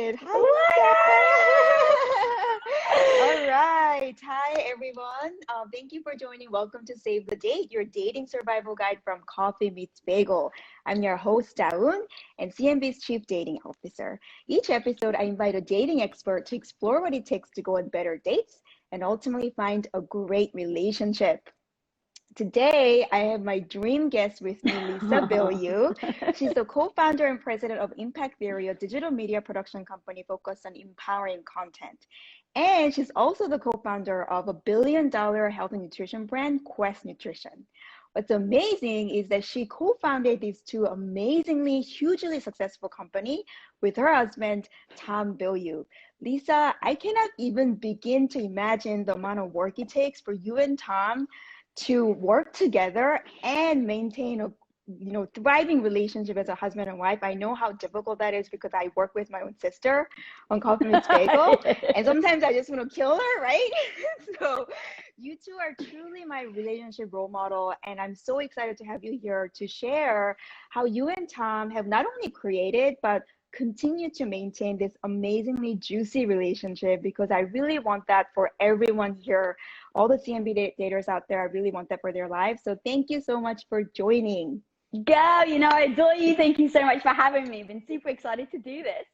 it. Hi, Lisa. All right. Hi, everyone. Thank you for joining. Welcome to Save the Date, your dating survival guide from Coffee Meets Bagel. I'm your host, Daun, and CMB's Chief Dating Officer. Each episode, I invite a dating expert to explore what it takes to go on better dates and ultimately find a great relationship. Today, I have my dream guest with me, Lisa Bilyeu. She's the co-founder and president of Impact Theory, a digital media production company focused on empowering content. And she's also the co-founder of a billion-dollar health and nutrition brand, Quest Nutrition. What's amazing is that she co-founded these two amazingly, hugely successful company with her husband, Tom Bilyeu. Lisa, I cannot even begin to imagine the amount of work it takes for you and Tom to work together and maintain a thriving relationship as a husband and wife. I know how difficult that is because I work with my own sister on Coffee Meets Bagel, and sometimes I just want to kill her, right? So you two are truly my relationship role model, and I'm so excited to have you here to share how you and Tom have not only created but continue to maintain this amazingly juicy relationship, because I really want that for everyone here, all the CMB daters out there. I really want that for their lives. So thank you so much for joining. Girl, I adore you. Thank you so much for having me. Been super excited to do this.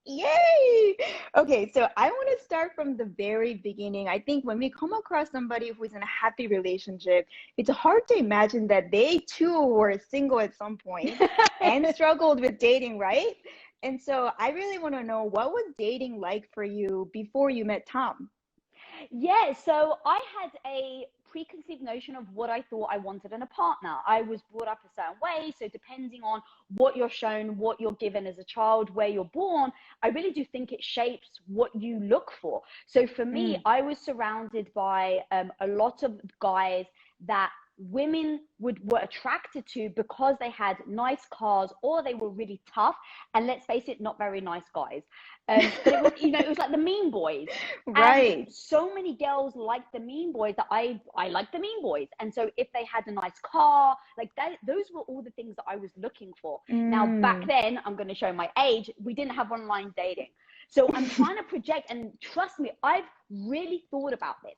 Yay! Okay, so I want to start from the very beginning. I think when we come across somebody who's in a happy relationship, it's hard to imagine that they too were single at some point and struggled with dating, right? And so I really want to know, what was dating like for you before you met Tom? Yeah, so I had a preconceived notion of what I thought I wanted in a partner. I was brought up a certain way, so depending on what you're shown, what you're given as a child, where you're born, I really do think it shapes what you look for. So for me, I was surrounded by a lot of guys that women were attracted to because they had nice cars or they were really tough, and let's face it, not very nice guys. But it was, it was like the mean boys. Right. And so many girls liked the mean boys that I liked the mean boys. And so if they had a nice car, like that, those were all the things that I was looking for. Now, back then, I'm going to show my age, we didn't have online dating. So I'm trying to project, and trust me, I've really thought about this.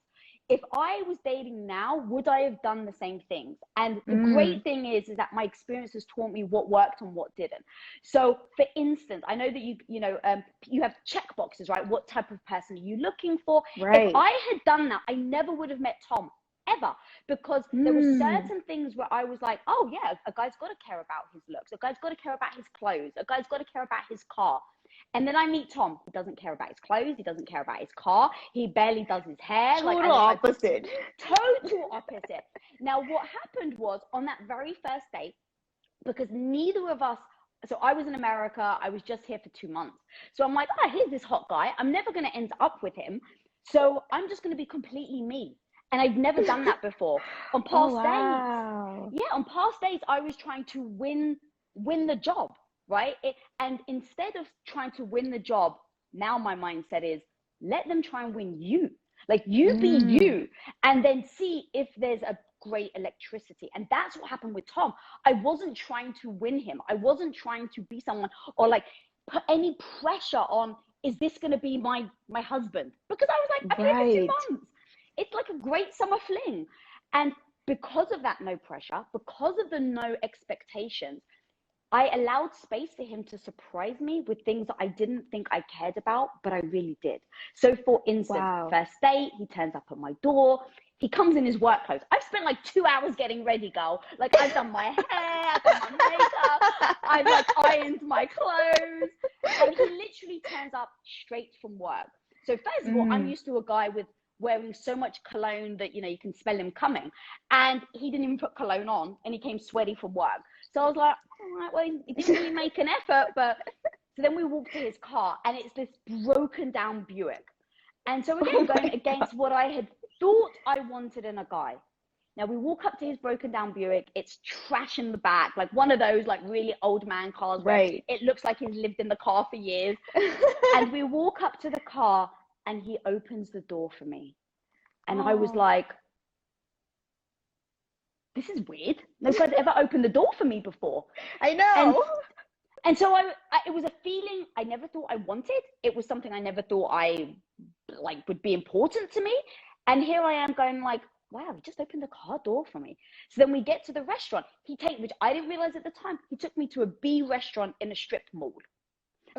If I was dating now, would I have done the same things? And the great thing is that my experience has taught me what worked and what didn't. So for instance, I know that you have check boxes, right? What type of person are you looking for? Right. If I had done that, I never would have met Tom, ever, because there were certain things where I was like, oh yeah, a guy's got to care about his looks. A guy's got to care about his clothes. A guy's got to care about his car. And then I meet Tom. He doesn't care about his clothes. He doesn't care about his car. He barely does his hair. Total opposite. Total opposite. Now, what happened was, on that very first date, because neither of us, so I was in America, I was just here for 2 months. So I'm like, here's this hot guy. I'm never going to end up with him. So I'm just going to be completely me. And I've never done that before. On past dates, on past dates, I was trying to win the job. Right? And instead of trying to win the job, now my mindset is, let them try and win you. Like, you be you, and then see if there's a great electricity. And that's what happened with Tom. I wasn't trying to win him. I wasn't trying to be someone, or like put any pressure on, is this going to be my husband? Because I was like, I'm here for 2 months. It's like a great summer fling. And because of that no pressure, because of the no expectations, I allowed space for him to surprise me with things that I didn't think I cared about, but I really did. So for instance, first date, he turns up at my door. He comes in his work clothes. I've spent like 2 hours getting ready, girl. Like, I've done my hair, I've done my makeup, I've like ironed my clothes. And he literally turns up straight from work. So first of all, I'm used to a guy with wearing so much cologne that, you can smell him coming. And he didn't even put cologne on, and he came sweaty from work. So I was like, all right, well, he didn't really make an effort. But so then we walked to his car, and it's this broken down Buick. And so again, going against what I had thought I wanted in a guy. Now we walk up to his broken down Buick. It's trash in the back, like one of those like really old man cars where it looks like he's lived in the car for years. And we walk up to the car, and he opens the door for me. And I was like, this is weird. No guy's ever opened the door for me before. I know. And so it was a feeling I never thought I wanted. It was something I never thought I like would be important to me. And here I am going like, wow, he just opened the car door for me. So then we get to the restaurant. Which I didn't realize at the time, he took me to a B restaurant in a strip mall.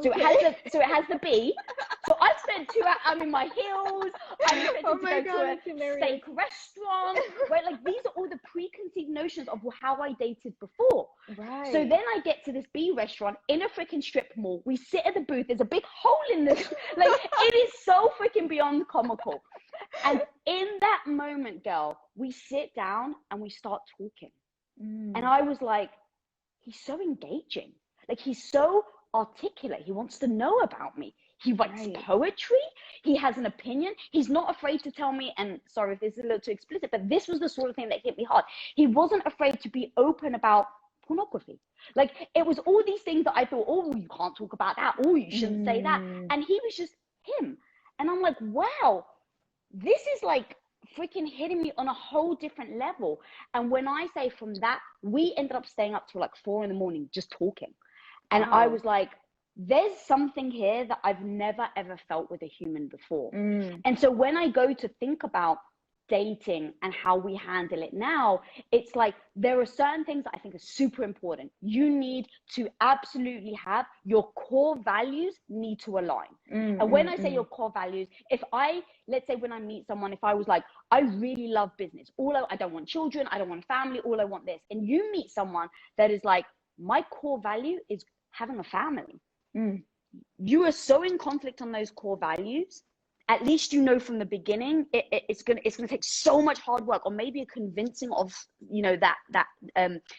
So Okay. it has the B. So I spent 2 hours. I'm in my heels. I'm expecting my to go God, to a hilarious. steak restaurant. Right, like these are all the preconceived notions of how I dated before. Right. So then I get to this B restaurant in a freaking strip mall. We sit at the booth. There's a big hole in this. Like it is so freaking beyond comical. And in that moment, girl, we sit down and we start talking. And I was like, he's so engaging. Like he's so articulate. He wants to know about me. He writes poetry. He has an opinion. He's not afraid to tell me, and sorry if this is a little too explicit, but this was the sort of thing that hit me hard. He wasn't afraid to be open about pornography. Like it was all these things that I thought, oh, you can't talk about that. Oh, you shouldn't say that. And he was just him. And I'm like, wow, this is like freaking hitting me on a whole different level. And when I say from that, we ended up staying up till like 4 a.m. just talking. And I was like, there's something here that I've never, ever felt with a human before. And so when I go to think about dating and how we handle it now, it's like there are certain things that I think are super important. You need to absolutely have your core values need to align. And when I say your core values, let's say when I meet someone, if I was like, I really love business, I don't want children, I don't want family, all I want this. And you meet someone that is like, my core value is having a family. You are so in conflict on those core values. At least you know from the beginning it's gonna take so much hard work, or maybe a convincing of that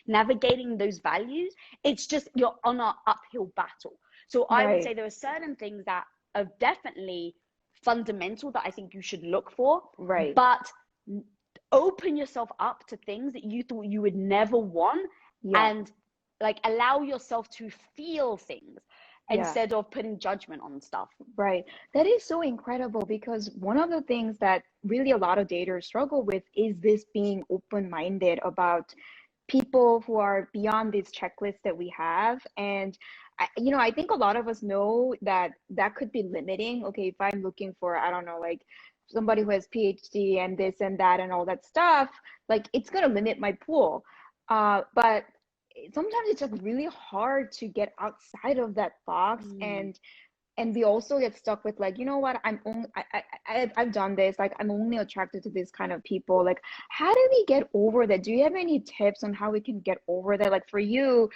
navigating those values. It's just you're on an uphill battle. So I would say there are certain things that are definitely fundamental that I think you should look for. But open yourself up to things that you thought you would never want, and like allow yourself to feel things instead of putting judgment on stuff. Right. That is so incredible, because one of the things that really a lot of daters struggle with is this being open-minded about people who are beyond this checklist that we have. And I think a lot of us know that could be limiting. Okay, if I'm looking for, I don't know, like somebody who has PhD and this and that and all that stuff, like it's going to limit my pool. But sometimes it's just really hard to get outside of that box. And we also get stuck with like, you know what, I've done this, like I'm only attracted to this kind of people. Like, how do we get over that? Do you have any tips on how we can get over that? Like for you,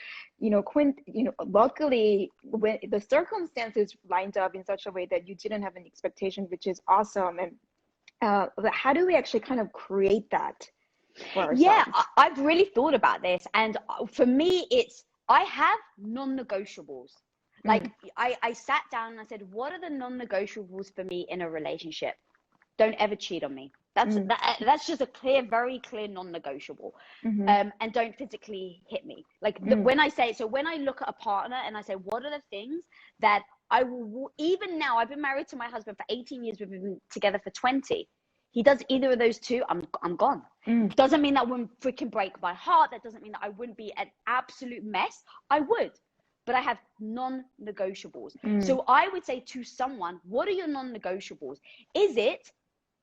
Quint, luckily when the circumstances lined up in such a way that you didn't have an expectation, which is awesome. And how do we actually kind of create that for ourselves? Yeah, I've really thought about this. And for me, I have non-negotiables. Like I sat down and I said, what are the non-negotiables for me in a relationship? Don't ever cheat on me. That's just a very clear non-negotiable. And don't physically hit me. Like when I look at a partner and I say, what are the things that I will, even now, I've been married to my husband for 18 years. We've been together for 20. He does either of those two, I'm gone. Doesn't mean that wouldn't freaking break my heart. That doesn't mean that I wouldn't be an absolute mess. I would. But I have non-negotiables. So I would say to someone, what are your non-negotiables? Is it,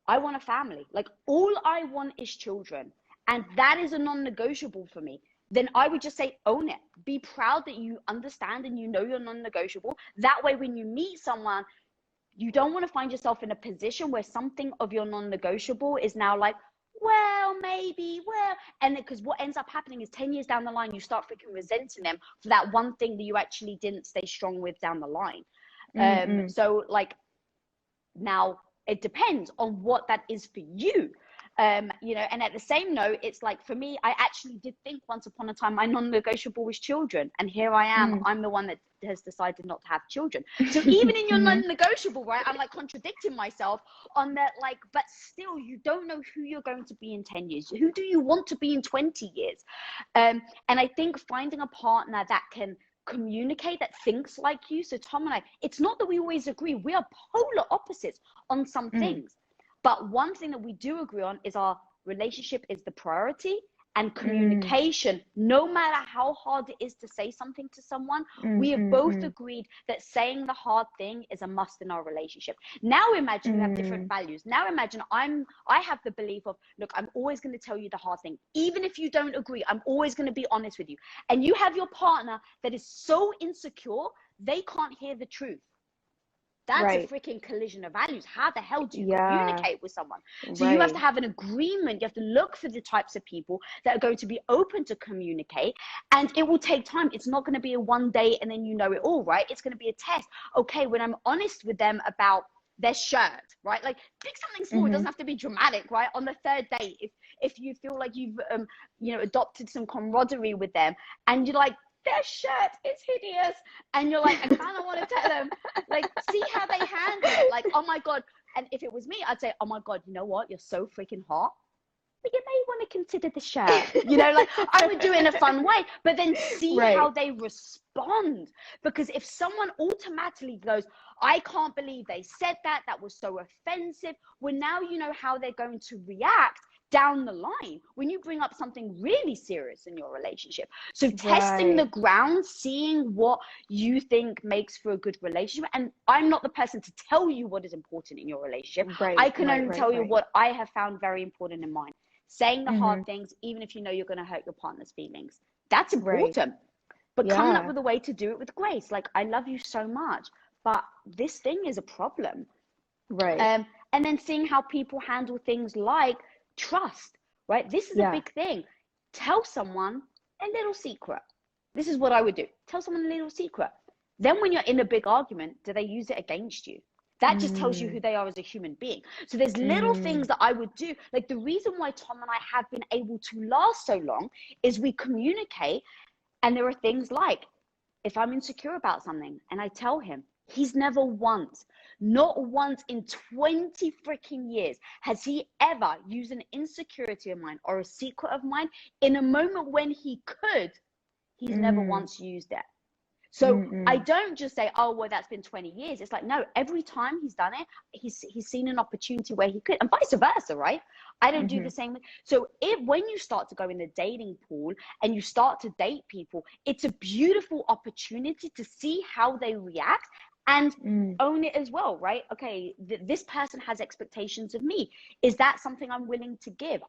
I want a family. Like all I want is children. And that is a non-negotiable for me. Then I would just say, own it. Be proud that you understand and you know you're non-negotiable. That way, when you meet someone, you don't want to find yourself in a position where something of your non-negotiable is now like, well, maybe, and because what ends up happening is 10 years down the line, you start freaking resenting them for that one thing that you actually didn't stay strong with down the line. So like now it depends on what that is for you. And at the same note, it's like for me, I actually did think once upon a time my non-negotiable was children, and here I am. I'm the one that has decided not to have children. So even in your non-negotiable, right, I'm like contradicting myself on that. Like, but still, you don't know who you're going to be in 10 years. Who do you want to be in 20 years? And I think finding a partner that can communicate, that thinks like you. So Tom and I, it's not that we always agree. We are polar opposites on some things. But one thing that we do agree on is our relationship is the priority, and communication, no matter how hard it is to say something to someone, we have both agreed that saying the hard thing is a must in our relationship. Now imagine we have different values. Now imagine I have the belief of, look, I'm always going to tell you the hard thing. Even if you don't agree, I'm always going to be honest with you. And you have your partner that is so insecure, they can't hear the truth. That's a freaking collision of values. How the hell do you communicate with someone? So you have to have an agreement. You have to look for the types of people that are going to be open to communicate. And it will take time. It's not going to be a one day and then you know it all, right? It's going to be a test. Okay, when I'm honest with them about their shirt, right? Like, pick something small. It doesn't have to be dramatic, right? On the third date, if you feel like you've adopted some camaraderie with them and you're like, their shirt is hideous, and you're like, I kind of want to tell them, like, see how they handle it. Like, oh my God. And if it was me, I'd say, oh my God, you know what? You're so freaking hot, but you may want to consider the shirt. Like, I would do it in a fun way, but then see how they respond. Because if someone automatically goes, I can't believe they said that, that was so offensive, well, now you know how they're going to react down the line when you bring up something really serious in your relationship. So testing the ground, seeing what you think makes for a good relationship. And I'm not the person to tell you what is important in your relationship. I can only tell you what I have found very important in mine. Saying the hard things, even if you know you're going to hurt your partner's feelings. That's important. But coming up with a way to do it with grace. Like, I love you so much, but this thing is a problem. And then seeing how people handle things like trust, right? This is a big thing. Tell someone a little secret. This is what I would do. Tell someone a little secret. Then when you're in a big argument, do they use it against you? That just tells you who they are as a human being. So there's little things that I would do. Like, the reason why Tom and I have been able to last so long is we communicate. And there are things like, if I'm insecure about something and I tell him, he's never once, not once in 20 freaking years, has he ever used an insecurity of mine or a secret of mine in a moment when he could. He's never once used it. So I don't just say, oh, well, that's been 20 years. It's like, no, every time he's done it, he's seen an opportunity where he could, and vice versa, right? I don't do the same. So when you start to go in the dating pool and you start to date people, it's a beautiful opportunity to see how they react and own it as well, right? Okay, this person has expectations of me. Is that something I'm willing to give?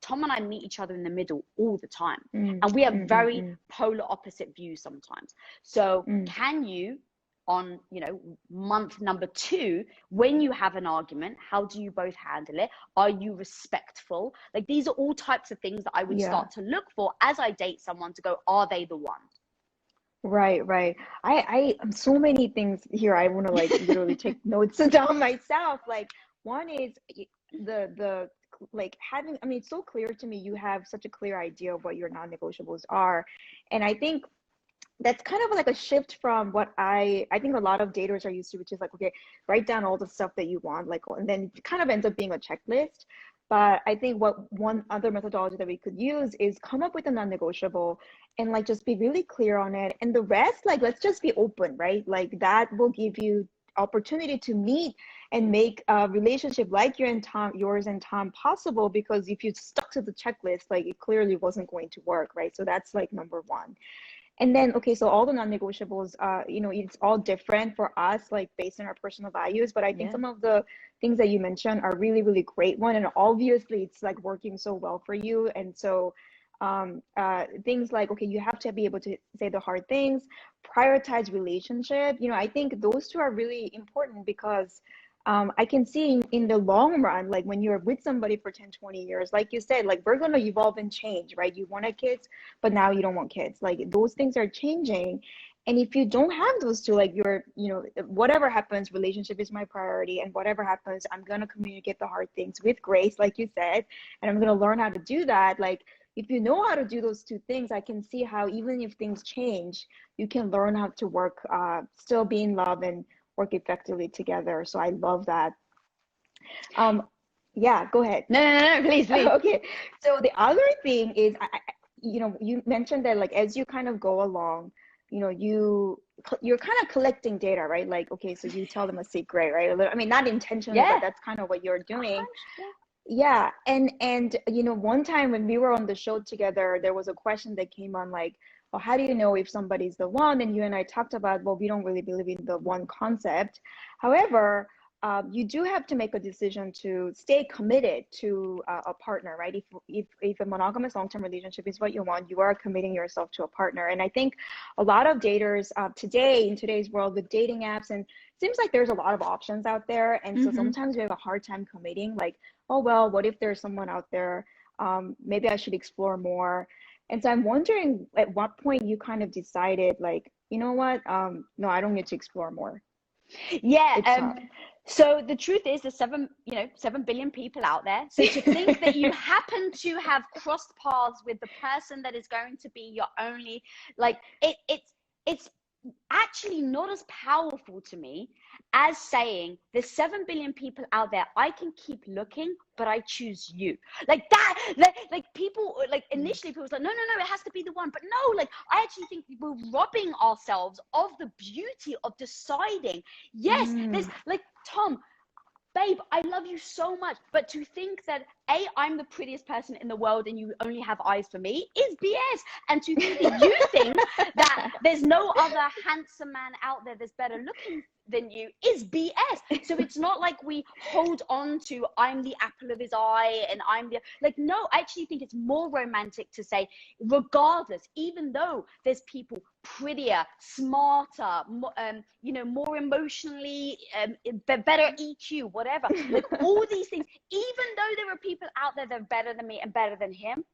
Tom and I meet each other in the middle all the time. And we have very polar opposite views sometimes. So can you, on, month number 2, when you have an argument, how do you both handle it? Are you respectful? Like, these are all types of things that I would start to look for as I date someone to go, are they the one? Right. I so many things here. I want to like literally take notes down myself. Like, one is the like having, I mean, it's so clear to me. You have such a clear idea of what your non-negotiables are. And I think that's kind of like a shift from what I think a lot of daters are used to, which is like, okay, write down all the stuff that you want, like, and then it kind of ends up being a checklist. But I think one other methodology that we could use is come up with a non-negotiable and like just be really clear on it. And the rest, like, let's just be open, right? Like, that will give you opportunity to meet and make a relationship like yours and Tom possible, because if you stuck to the checklist, like, it clearly wasn't going to work, right? So that's like number one. And then, okay, so all the non-negotiables, it's all different for us, like based on our personal values. But I think some of the things that you mentioned are really, really great one. And obviously it's like working so well for you. And so things like, okay, you have to be able to say the hard things, prioritize relationship. I think those two are really important because I can see in the long run, like when you're with somebody for 10, 20 years, like you said, like, we're going to evolve and change, right? You wanted kids, but now you don't want kids. Like, those things are changing. And if you don't have those two, like, whatever happens, relationship is my priority. And whatever happens, I'm going to communicate the hard things with grace, like you said, and I'm going to learn how to do that. Like, if you know how to do those two things, I can see how even if things change, you can learn how to work, still be in love and work effectively together. So I love that. Yeah, go ahead. No, please. Okay. So the other thing is, you mentioned that, like, as you kind of go along, you're kind of collecting data, right? Like, okay, so you tell them a secret, right? I mean, not intentionally, but that's kind of what you're doing. Yeah, and you know, one time when we were on the show together, there was a question that came on like, well, how do you know if somebody's the one? And you and I talked about, well, we don't really believe in the one concept. However, you do have to make a decision to stay committed to a partner, right? If a monogamous long-term relationship is what you want, you are committing yourself to a partner. And I think a lot of daters today, in today's world with dating apps, and it seems like there's a lot of options out there. And so sometimes we have a hard time committing, like, oh, well, what if there's someone out there? Maybe I should explore more. And so I'm wondering at what point you kind of decided, like, you know what? No, I don't need to explore more. Yeah. It's tough. So the truth is there's 7 billion people out there. So to think that you happen to have crossed paths with the person that is going to be your only, like it's actually not as powerful to me as saying there's 7 billion people out there. I can keep looking, but I choose you. Like that, like people, like initially people was like, no, it has to be the one. But no, like I actually think we're robbing ourselves of the beauty of deciding. Yes, there's like, Tom, babe, I love you so much, but to think that I'm the prettiest person in the world and you only have eyes for me is BS. And to think that you think that there's no other handsome man out there that's better looking than you is BS. So it's not like we hold on to I'm the apple of his eye and I'm the, like, no, I actually think it's more romantic to say, regardless, even though there's people prettier, smarter, more emotionally, better EQ, whatever, like all these things, even though there are people out there that are better than me and better than him,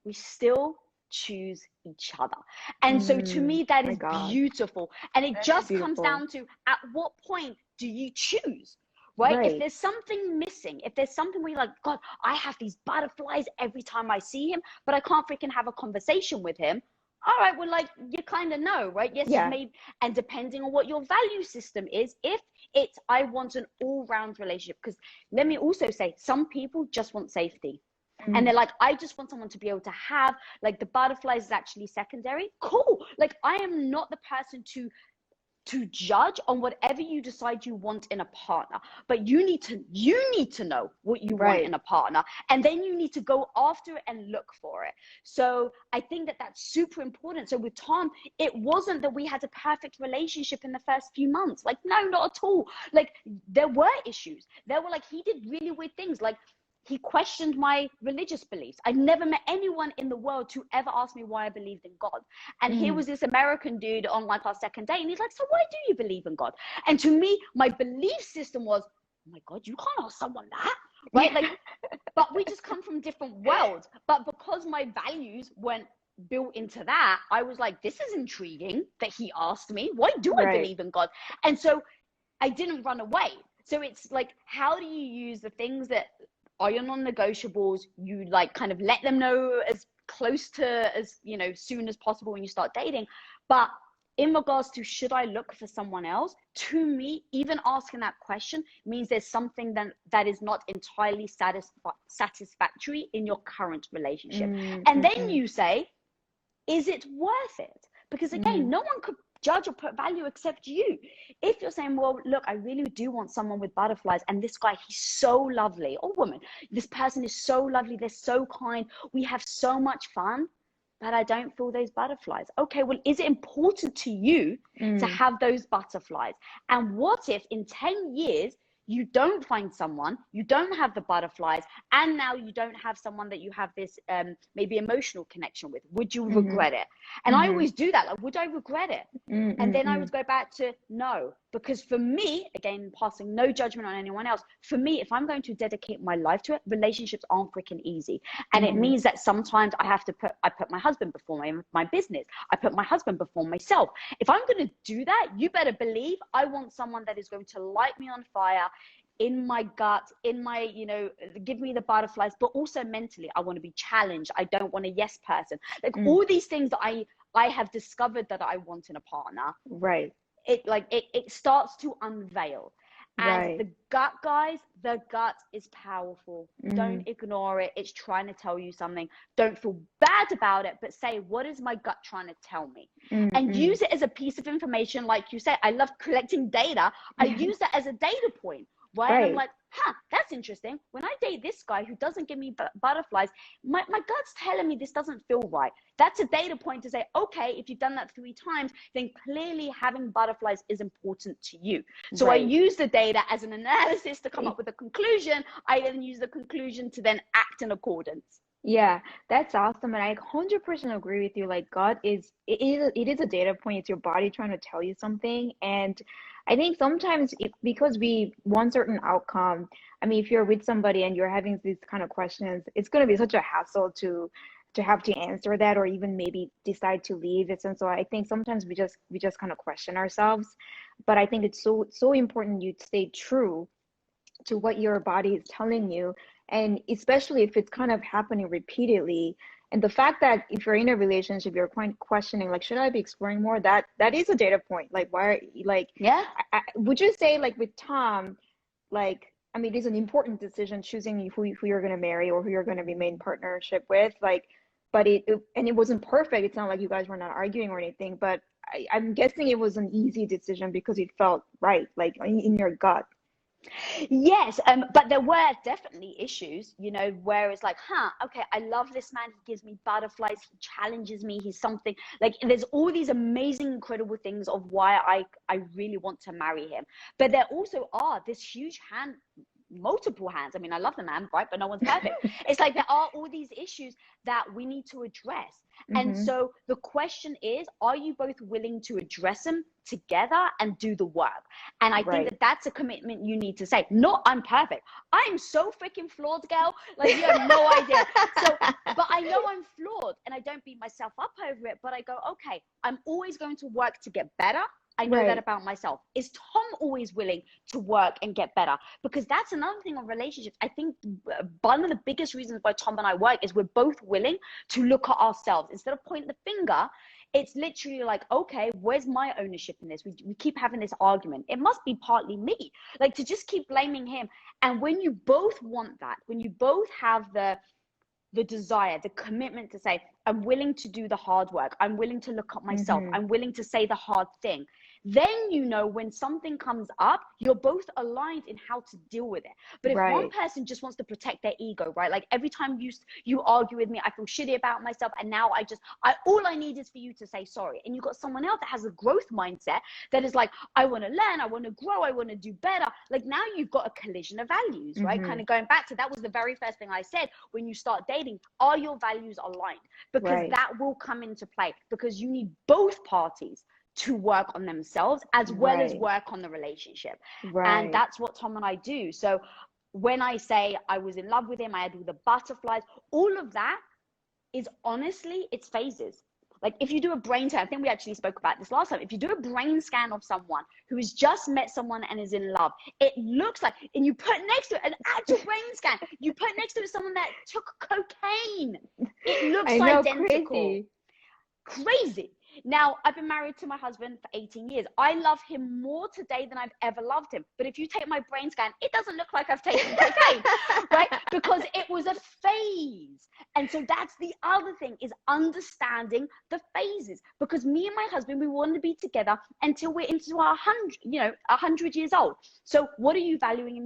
we still choose each other. And so to me, that is beautiful. And it just comes down to, at what point do you choose? Right? If there's something missing, if there's something where you're like, God, I have these butterflies every time I see him, but I can't freaking have a conversation with him. All right, well, like, you kind of know, right? Yes, yeah. And depending on what your value system is, if it's, I want an all-round relationship, because let me also say, some people just want safety. And they're like, I just want someone to be able to have, like, the butterflies is actually secondary. Cool. Like, I am not the person to judge on whatever you decide you want in a partner, but you need to know what you want in a partner, and then you need to go after it and look for it. So I think that that's super important. So with Tom, it wasn't that we had a perfect relationship in the first few months. Like, no, not at all. Like, there were issues. There were, like, he did really weird things. Like, he questioned my religious beliefs. I've never met anyone in the world to ever ask me why I believed in God. And here was this American dude on, like, our second date, and he's like, so why do you believe in God? And to me, my belief system was, oh my God, you can't ask someone that, right? Like, but we just come from different worlds. But because my values weren't built into that, I was like, this is intriguing that he asked me, why do I believe in God? And so I didn't run away. So it's like, how do you use the things that are your non-negotiables? You, like, kind of let them know as close to as, soon as possible when you start dating. But in regards to, should I look for someone else? To me, even asking that question means there's something that is not entirely satisfactory in your current relationship. And then you say, is it worth it? Because again, no one could judge or put value except you. If you're saying, well, look, I really do want someone with butterflies, and this guy, he's so lovely, or woman, this person is so lovely, they're so kind, we have so much fun, but I don't feel those butterflies. Okay, well, is it important to you to have those butterflies? And what if in 10 years you don't find someone, you don't have the butterflies, and now you don't have someone that you have this maybe emotional connection with? Would you regret it? And I always do that. Like, would I regret it? And then I would go back to no, because for me, again, passing no judgment on anyone else, for me, if I'm going to dedicate my life to it, relationships aren't freaking easy. And it means that sometimes I put my husband before my business. I put my husband before myself. If I'm going to do that, you better believe I want someone that is going to light me on fire, in my gut, in my, give me the butterflies, but also mentally, I want to be challenged. I don't want a yes person. Like all these things that I have discovered that I want in a partner. Right. It starts to unveil. And the gut, guys, the gut is powerful. Don't ignore it. It's trying to tell you something. Don't feel bad about it, but say, what is my gut trying to tell me? And use it as a piece of information. Like you said, I love collecting data. I use that as a data point. right? And I'm Right. like, that's interesting. When I date this guy who doesn't give me butterflies, my gut's telling me this doesn't feel right. That's a data point to say, okay, if you've done that 3 times, then clearly having butterflies is important to you. So I Right. use the data as an analysis to come up with a conclusion. I then use the conclusion to then act in accordance. Yeah, that's awesome. And I 100% agree with you. Like God it is a data point. It's your body trying to tell you something. And I think sometimes because we want certain outcome, I mean, if you're with somebody and you're having these kind of questions, it's going to be such a hassle to have to answer that or even maybe decide to leave. And so I think sometimes we just kind of question ourselves. But I think it's so important you stay true to what your body is telling you, and especially if it's kind of happening repeatedly. And the fact that if you're in a relationship you're quite questioning, like, should I be exploring more, that is a data point. Like, why, like, Yeah. would you say, like, with Tom, like, I mean, it's an important decision choosing who you're going to marry or who you're going to be main partnership with, like, but and it wasn't perfect. It's not like you guys were not arguing or anything, but I'm guessing it was an easy decision because it felt right, like in your gut. Yes, but there were definitely issues, where it's like, okay, I love this man. He gives me butterflies. He challenges me. He's something like, there's all these amazing, incredible things of why I really want to marry him. But there also are this huge multiple hands. I mean, I love the man, right? But no one's perfect. It's like there are all these issues that we need to address. And Hmm. so the question is, are you both willing to address them together and do the work? And I think Right. that that's a commitment you need to say. Not, I'm perfect. I'm so freaking flawed, girl. Like, you have no idea. So, but I know I'm flawed and I don't beat myself up over it. But I go, okay, I'm always going to work to get better. I know that Right. about myself. Is Tom always willing to work and get better? Because that's another thing on relationships. I think one of the biggest reasons why Tom and I work is we're both willing to look at ourselves. Instead of pointing the finger, it's literally like, okay, where's my ownership in this? We keep having this argument. It must be partly me. Like, to just keep blaming him. And when you both want that, when you both have the desire, the commitment to say, I'm willing to do the hard work, I'm willing to look at myself, Hmm. I'm willing to say the hard thing, then when something comes up, you're both aligned in how to deal with it. But if one Right. person just wants to protect their ego, right? Like, every time you argue with me, I feel shitty about myself, and now all I need is for you to say sorry. And you've got someone else that has a growth mindset that is like, I want to learn, I want to grow, I want to do better. Like, now you've got a collision of values, right? Hmm. Kind of going back to, that was the very first thing I said when you start dating. Are your values aligned? Because Right. that will come into play, because you need both parties to work on themselves as well as Right. work on the relationship. And Right. that's what Tom and I do. So when I say I was in love with him, I had all the butterflies, all of that is, honestly, it's phases. Like, if you do a brain scan, I think we actually spoke about this last time. If you do a brain scan of someone who has just met someone and is in love, it looks like, and you put next to it an actual brain scan, you put next to it someone that took cocaine. It looks I know, identical. crazy. Crazy. Now, I've been married to my husband for 18 years. I love him more today than I've ever loved him. But if you take my brain scan, it doesn't look like I've taken cocaine, right? Because it was a phase. And so that's the other thing, is understanding the phases. Because me and my husband, we want to be together until we're into our 100 years old. So what are you valuing in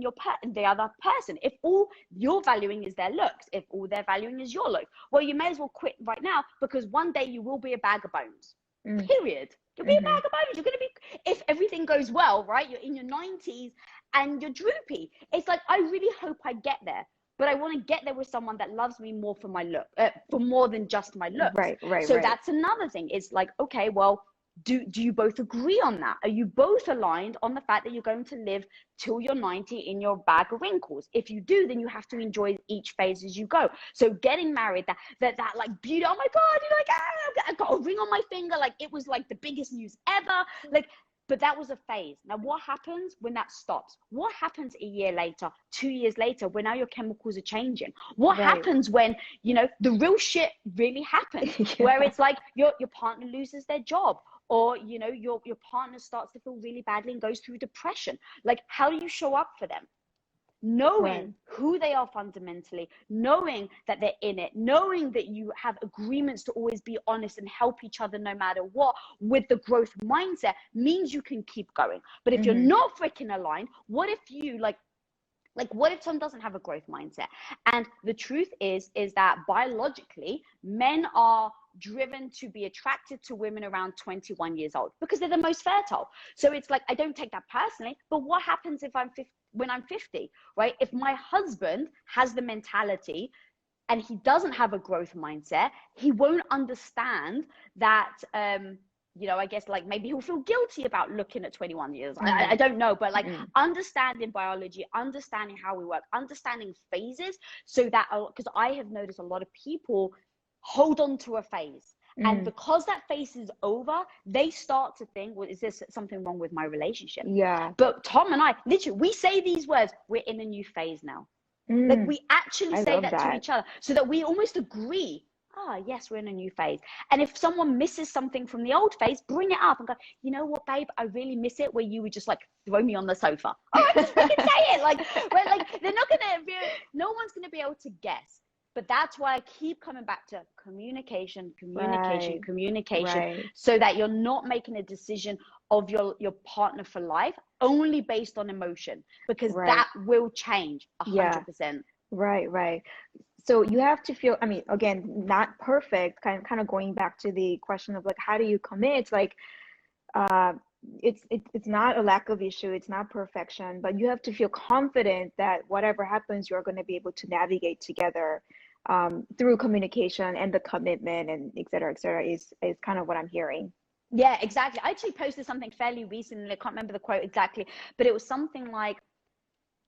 the other person? If all you're valuing is their looks, if all they're valuing is your looks, well, you may as well quit right now, because one day you will be a bag of bones. Mm. Period. You'll be a Hmm. bag of bones. You're going to be, if everything goes well, right? You're in your 90s and you're droopy. It's like, I really hope I get there, but I want to get there with someone that loves me more for my look, for more than just my looks. Right. Right. So Right. that's another thing. It's like, okay, well, do you both agree on that? Are you both aligned on the fact that you're going to live till you're 90 in your bag of wrinkles? If you do, then you have to enjoy each phase as you go. So getting married, that like beauty, oh my God, you're like, I got a ring on my finger, like it was like the biggest news ever. Like, but that was a phase. Now, what happens when that stops? What happens a year later, 2 years later, when now your chemicals are changing? What Right. happens when, the real shit really happens, where Yeah. it's like your partner loses their job, or your partner starts to feel really badly and goes through depression? Like, how do you show up for them? Right. Knowing who they are fundamentally, knowing that they're in it, knowing that you have agreements to always be honest and help each other no matter what, with the growth mindset, means you can keep going. But if you're Hmm. not freaking aligned, what if you, like, Like, what if Tom doesn't have a growth mindset? And the truth is that biologically, men are driven to be attracted to women around 21 years old because they're the most fertile. So it's like, I don't take that personally, but what happens if when I'm 50, right? If my husband has the mentality and he doesn't have a growth mindset, he won't understand that, I guess like maybe he'll feel guilty about looking at 21 years. I don't know, but like understanding biology, understanding how we work, understanding phases, so that, because I have noticed a lot of people hold on to a phase. And because that phase is over, they start to think, well, is there something wrong with my relationship? Yeah. But Tom and I, literally, we say these words, we're in a new phase now. Like we actually say that to each other, so that we almost agree, yes, we're in a new phase. And if someone misses something from the old phase, bring it up and go, you know what, babe, I really miss it where you would just like throw me on the sofa. All right, just freaking say it. Like, right, like they're not gonna be, no one's gonna be able to guess. But that's why I keep coming back to communication, so that you're not making a decision of your partner for life only based on emotion, because that will change 100%. Right. So you have to feel, I mean, again, not perfect, kind of going back to the question of like, how do you commit? Like, it's not a lack of issue, it's not perfection, but you have to feel confident that whatever happens, you're going to be able to navigate together through communication and the commitment and et cetera, is kind of what I'm hearing. Yeah, exactly. I actually posted something fairly recently. I can't remember the quote exactly, but it was something like,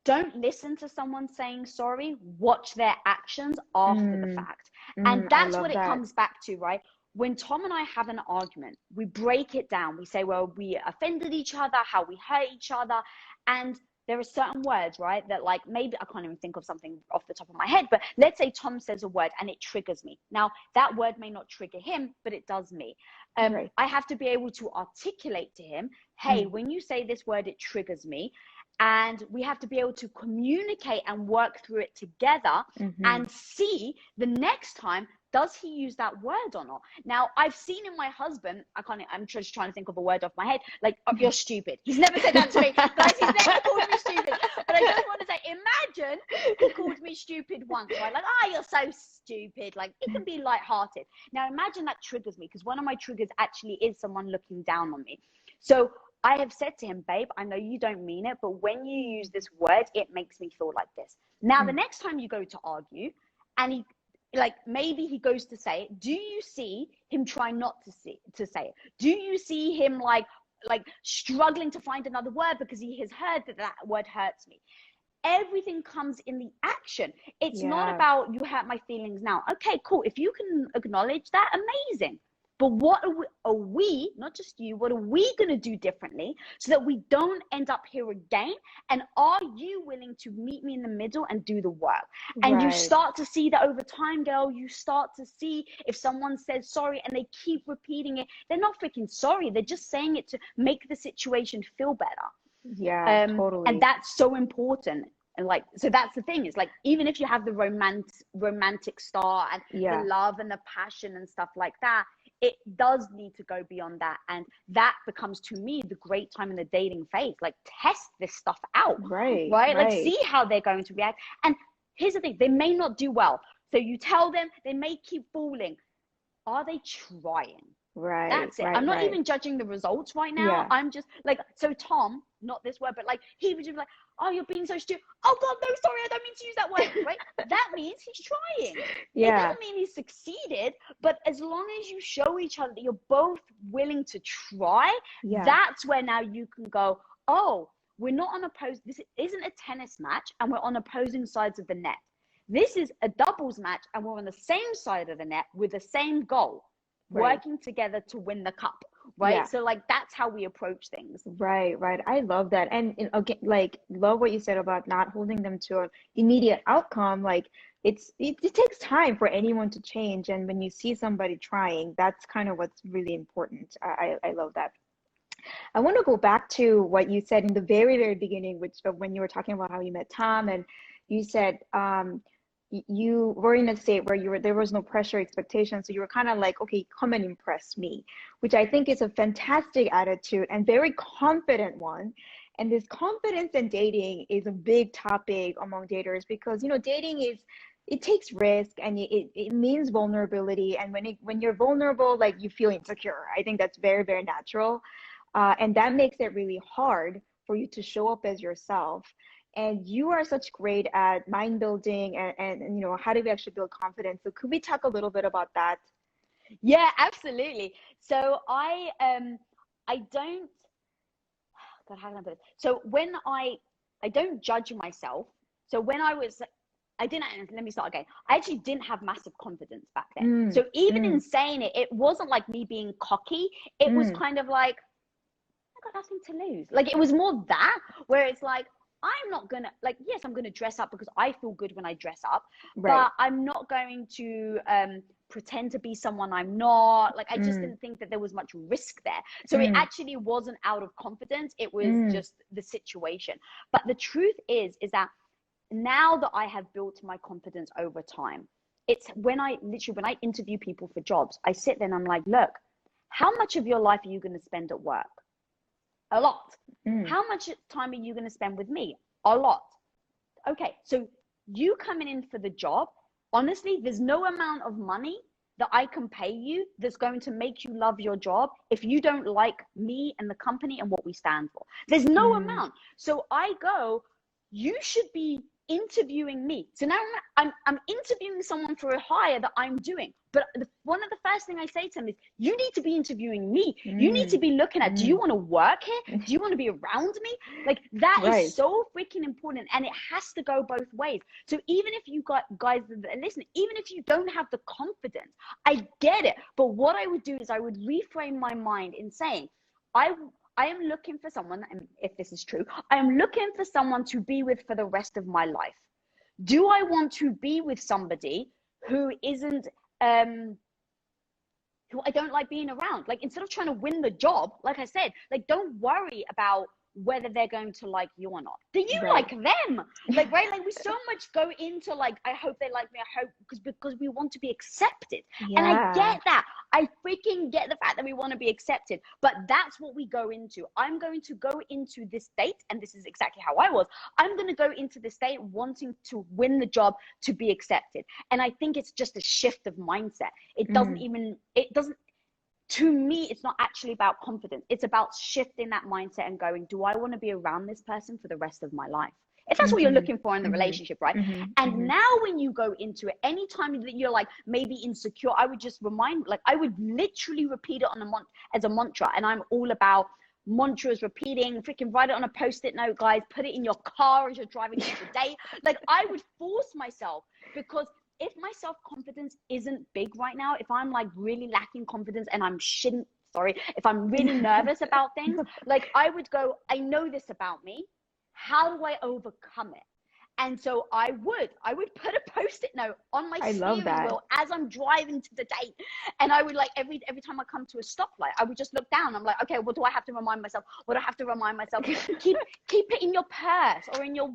don't listen to someone saying sorry, watch their actions after the fact. And that's what it comes back to, right? When Tom and I have an argument, we break it down. We say, well, we offended each other, how we hurt each other. And there are certain words, right, that like, maybe I can't even think of something off the top of my head, but let's say Tom says a word and it triggers me. Now, that word may not trigger him, but it does me. I have to be able to articulate to him, hey, when you say this word, it triggers me. And we have to be able to communicate and work through it together and see the next time, does he use that word or not? Now, I've seen in my husband, I'm just trying to think of a word off my head, like, oh, you're stupid. He's never said that to me. Guys, he's never called me stupid. But I just want to say, imagine he called me stupid once, right? Like, you're so stupid. Like, it can be lighthearted. Now, imagine that triggers me, because one of my triggers actually is someone looking down on me. So I have said to him, babe, I know you don't mean it, but when you use this word, it makes me feel like this. Now, the next time you go to argue and he, like, maybe he goes to say it, do you see him try not to say it? Do you see him like struggling to find another word because he has heard that word hurts me? Everything comes in the action. It's not about, you hurt my feelings now. Okay, cool. If you can acknowledge that, amazing. But what are we, not just you, what are we going to do differently so that we don't end up here again? And are you willing to meet me in the middle and do the work? And you start to see that over time, girl, you start to see if someone says sorry and they keep repeating it, they're not freaking sorry. They're just saying it to make the situation feel better. Yeah, totally. And that's so important. And like, so that's the thing, is like, even if you have the romantic star and the love and the passion and stuff like that, it does need to go beyond that. And that becomes, to me, the great time in the dating phase. Like, test this stuff out, right? Like, see how they're going to react. And here's the thing, they may not do well. So you tell them, they may keep falling. Are they trying? That's it. I'm not even judging the results right now. I'm just like, so Tom, not this word, but like, he would just be like, oh, you're being so stupid. Oh God, no, sorry, I don't mean to use that word, right? That means he's trying. It doesn't mean he's succeeded, but as long as you show each other that you're both willing to try, that's where now you can go, oh, we're not on this isn't a tennis match and we're on opposing sides of the net. This is a doubles match and we're on the same side of the net with the same goal. Working together to win the cup, right? So like, that's how we approach things. Right. I love that. And again, like, love what you said about not holding them to an immediate outcome. Like, it takes time for anyone to change, and when you see somebody trying, that's kind of what's really important. I love that. I want to go back to what you said in the very beginning, which when you were talking about how you met Tom, and you said you were in a state where there was no pressure, expectation, so you were kind of like, okay, come and impress me, which I think is a fantastic attitude and very confident one. And this confidence in dating is a big topic among daters because, dating it takes risk and it means vulnerability. And when you're vulnerable, like you feel insecure. I think that's very, very natural. And that makes it really hard for you to show up as yourself. And you are such great at mind building and how do we actually build confidence? So could we talk a little bit about that? Yeah, absolutely. So I don't, God, how can I put it? So when I don't judge myself. So when I didn't, let me start again. I actually didn't have massive confidence back then. So even in saying it, it wasn't like me being cocky. It was kind of like, I got nothing to lose. Like it was more that where it's like, I'm not gonna, like, yes, I'm gonna dress up because I feel good when I dress up, Right. but I'm not going to pretend to be someone I'm not. Like I just didn't think that there was much risk there. So it actually wasn't out of confidence. It was just the situation. But the truth is that now that I have built my confidence over time, it's when I interview people for jobs, I sit there and I'm like, look, how much of your life are you going to spend at work? A lot. How much time are you going to spend with me? A lot. Okay, so you coming in for the job, honestly, there's no amount of money that I can pay you that's going to make you love your job if you don't like me and the company and what we stand for. There's no amount. So I go, you should be interviewing me. So now I'm interviewing someone for a hire that I'm doing. But one of the first thing I say to them is, you need to be interviewing me. You need to be looking at, do you want to work here? Do you want to be around me? Like that is so freaking important. And it has to go both ways. So even if you got guys that listen, even if you don't have the confidence, I get it. But what I would do is I would reframe my mind in saying, I am looking for someone, and if this is true, I am looking for someone to be with for the rest of my life. Do I want to be with somebody who isn't, who I don't like being around? Like, instead of trying to win the job, like I said, like, don't worry about whether they're going to like you or not. Do you like them? Like, right? Like we so much go into like, I hope they like me. I hope because we want to be accepted. And I get that. I freaking get the fact that we want to be accepted, but that's what we go into. I'm going to go into this date, and this is exactly how I was. I'm going to go into this date wanting to win the job, to be accepted. And I think it's just a shift of mindset. It doesn't, to me, it's not actually about confidence. It's about shifting that mindset and going, do I want to be around this person for the rest of my life? If that's what you're looking for in the relationship, right? And now when you go into it, anytime that you're like maybe insecure, I would just remind, like I would literally repeat it on as a mantra. And I'm all about mantras, repeating, freaking write it on a post-it note, guys, put it in your car as you're driving to the date. Like I would force myself, because if my self-confidence isn't big right now, if I'm like really lacking confidence and if I'm really nervous about things, like I would go, I know this about me. How do I overcome it? And so I would put a post-it note on my steering wheel as I'm driving to the date. And I would like, every time I come to a stoplight, I would just look down. I'm like, okay, what do I have to remind myself? What do I have to remind myself? keep it in your purse or in your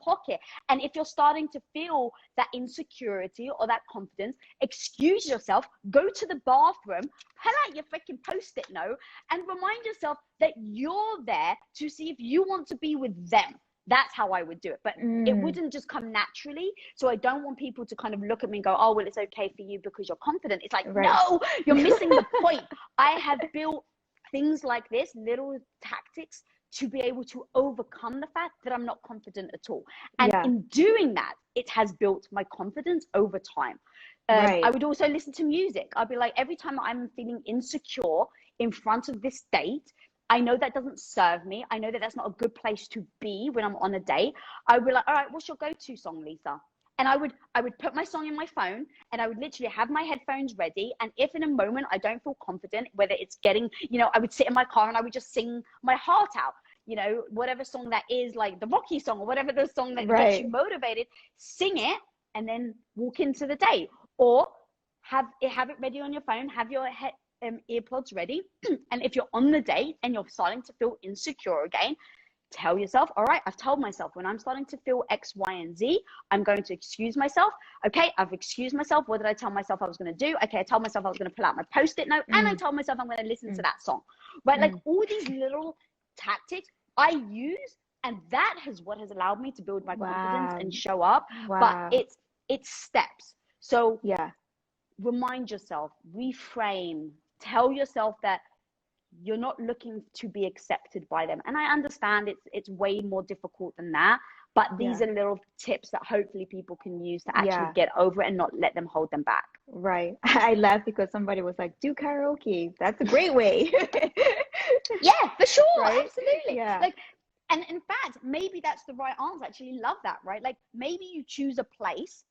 pocket. And if you're starting to feel that insecurity or that confidence, excuse yourself, go to the bathroom, pull out your freaking post-it note and remind yourself that you're there to see if you want to be with them. That's how I would do it. But it wouldn't just come naturally. So I don't want people to kind of look at me and go, oh, well, it's okay for you because you're confident. It's like, no, you're missing the point. I have built things like this, little tactics, to be able to overcome the fact that I'm not confident at all. And in doing that, it has built my confidence over time. I would also listen to music. I'd be like, every time I'm feeling insecure in front of this date, I know that doesn't serve me. I know that that's not a good place to be when I'm on a date. I would be like, all right, what's your go-to song, Lisa? And I would put my song in my phone and I would literally have my headphones ready. And if in a moment I don't feel confident, whether it's getting, I would sit in my car and I would just sing my heart out, whatever song that is, like the Rocky song or whatever the song that gets you motivated, sing it and then walk into the date. Or have it ready on your phone, have your earpods ready. And if you're on the date and you're starting to feel insecure again, tell yourself, all right, I've told myself when I'm starting to feel X, Y, and Z, I'm going to excuse myself. Okay, I've excused myself. What did I tell myself I was going to do? Okay, I told myself I was going to pull out my post-it note and I told myself I'm going to listen to that song, right? Like all these little tactics I use And that is what has allowed me to build my confidence Wow. and show up. But Wow. it's steps. So Yeah. remind yourself, reframe, tell yourself that you're not looking to be accepted by them. And I understand it's way more difficult than that, but these Yeah. are little tips that hopefully people can use to actually Yeah. get over it and not let them hold them back. Right. I laughed because somebody was like, do karaoke. That's a great way. Yeah, for sure. Right? Absolutely. Yeah. Like, and in fact, maybe that's the right answer. I actually love that, right? Like maybe you choose a place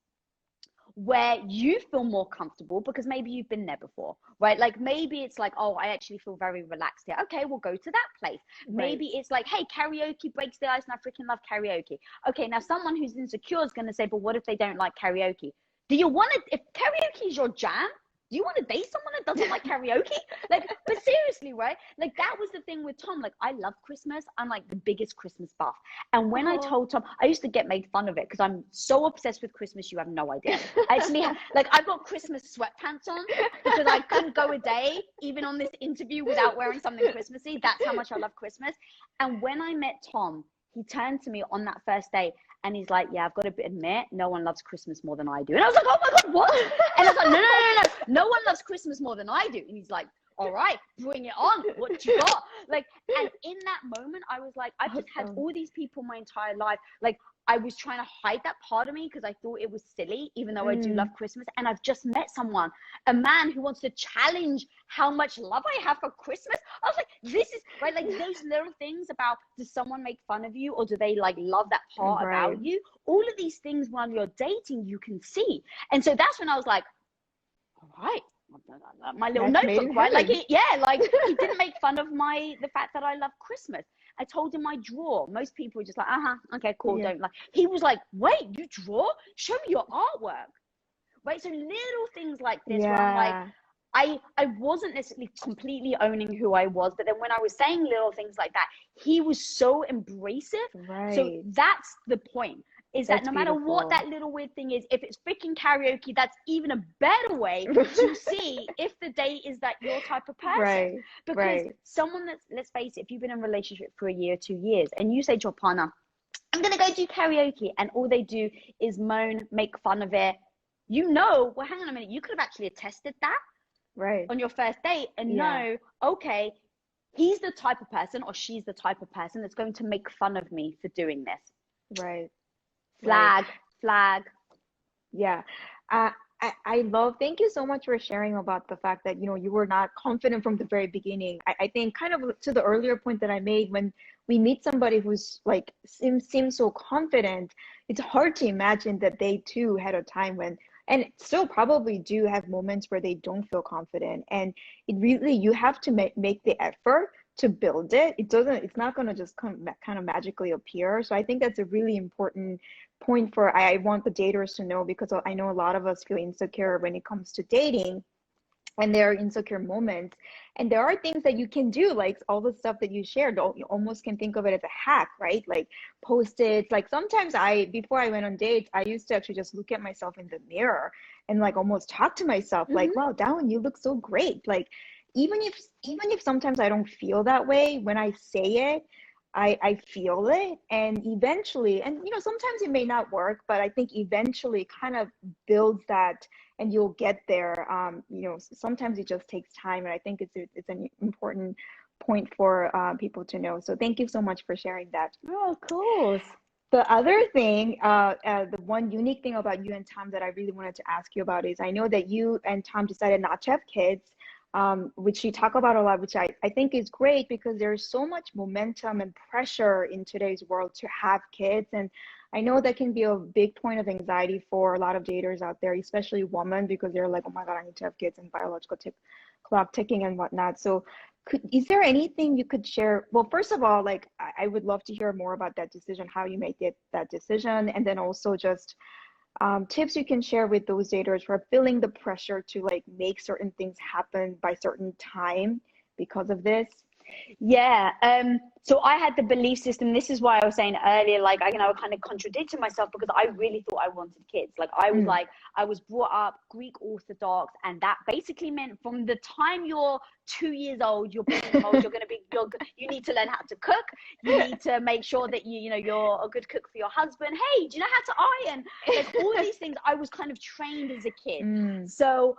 where you feel more comfortable because maybe you've been there before, right? Like maybe it's like, oh, I actually feel very relaxed here. Okay, we'll go to that place. Right. Maybe it's like, hey, karaoke breaks the ice and I freaking love karaoke. Okay, now someone who's insecure is going to say, but what if they don't like karaoke? Do you want to, if karaoke is your jam, do you want to date someone that doesn't like karaoke? Like, but seriously, right? Like that was the thing with Tom. Like I love Christmas. I'm like the biggest Christmas buff. And when I Oh. told Tom, I used to get made fun of it because I'm so obsessed with Christmas, you have no idea. I actually like I've got Christmas sweatpants on because I couldn't go a day, even on this interview, without wearing something Christmassy. That's how much I love Christmas. And when I met Tom, he turned to me on that first day and he's like, yeah, I've got to admit, no one loves Christmas more than I do. And I was like, oh my God, what? And I was like, no one loves Christmas more than I do. And he's like, all right, bring it on. What you got? Like, and in that moment, I was like, I've just had Awesome. all these people my entire life. Like, I was trying to hide that part of me because I thought it was silly, even though I do love Christmas. And I've just met someone, a man who wants to challenge how much love I have for Christmas. I was like, this is right. Like those little things about, does someone make fun of you or do they like love that part Right. about you? All of these things while you're dating, you can see. And so that's when I was like, all right. My little Match made in notebook, right? Like, heaven. like he didn't make fun of the fact that I love Christmas. I told him I draw. Most people were just like, okay, cool, Yeah. don't like. He was like, wait, you draw? Show me your artwork, right? So little things like this where I'm like, I wasn't necessarily completely owning who I was, but then when I was saying little things like that, he was so embracive. Right. So that's the point. Is that That's no matter what beautiful. that little weird thing is, if it's freaking karaoke, that's even a better way to see if the date is that your type of person. Right. Because Right. someone that's, let's face it, if you've been in a relationship for a year, 2 years, and you say to your partner, I'm going to go do karaoke, and all they do is moan, make fun of it, you know, well, hang on a minute, you could have actually attested that Right. on your first date and know, okay, he's the type of person or she's the type of person that's going to make fun of me for doing this. Right. Flag. Yeah. I love, thank you so much for sharing about the fact that, you were not confident from the very beginning. I think kind of to the earlier point that I made, when we meet somebody who's like, seems so confident, it's hard to imagine that they too had a time when, and still probably do have moments where they don't feel confident. And it really, you have to make the effort to build it. It's not going to just come kind of magically appear. So I think that's a really important point for, I want the daters to know, because I know a lot of us feel insecure when it comes to dating, and there are insecure moments, and there are things that you can do, like all the stuff that you shared. You almost can think of it as a hack, right? Like post-its. Like sometimes before I went on dates, I used to actually just look at myself in the mirror and like almost talk to myself, like, wow, Dawn, you look so great. Like even if sometimes I don't feel that way, when I say it, I feel it, and eventually, and sometimes it may not work, but I think eventually kind of builds that, and you'll get there. Sometimes it just takes time, and I think it's an important point for people to know. So thank you so much for sharing that. Oh, of course. The other thing, the one unique thing about you and Tom that I really wanted to ask you about is, I know that you and Tom decided not to have kids, which you talk about a lot, which I think is great, because there's so much momentum and pressure in today's world to have kids. And I know that can be a big point of anxiety for a lot of daters out there, especially women, because they're like, oh my God, I need to have kids, and biological clock ticking and whatnot. So is there anything you could share? Well, first of all, like I would love to hear more about that decision, how you made that decision, and then also just tips you can share with those daters who are feeling the pressure to like make certain things happen by certain time because of this. Yeah. So I had the belief system. This is why I was saying earlier, like, I kind of contradicted myself because I really thought I wanted kids. Like, I was brought up Greek Orthodox, and that basically meant from the time you're 2 years old, you're being told you need to learn how to cook. You need to make sure that you're a good cook for your husband. Hey, do you know how to iron? Like, all these things, I was kind of trained as a kid. So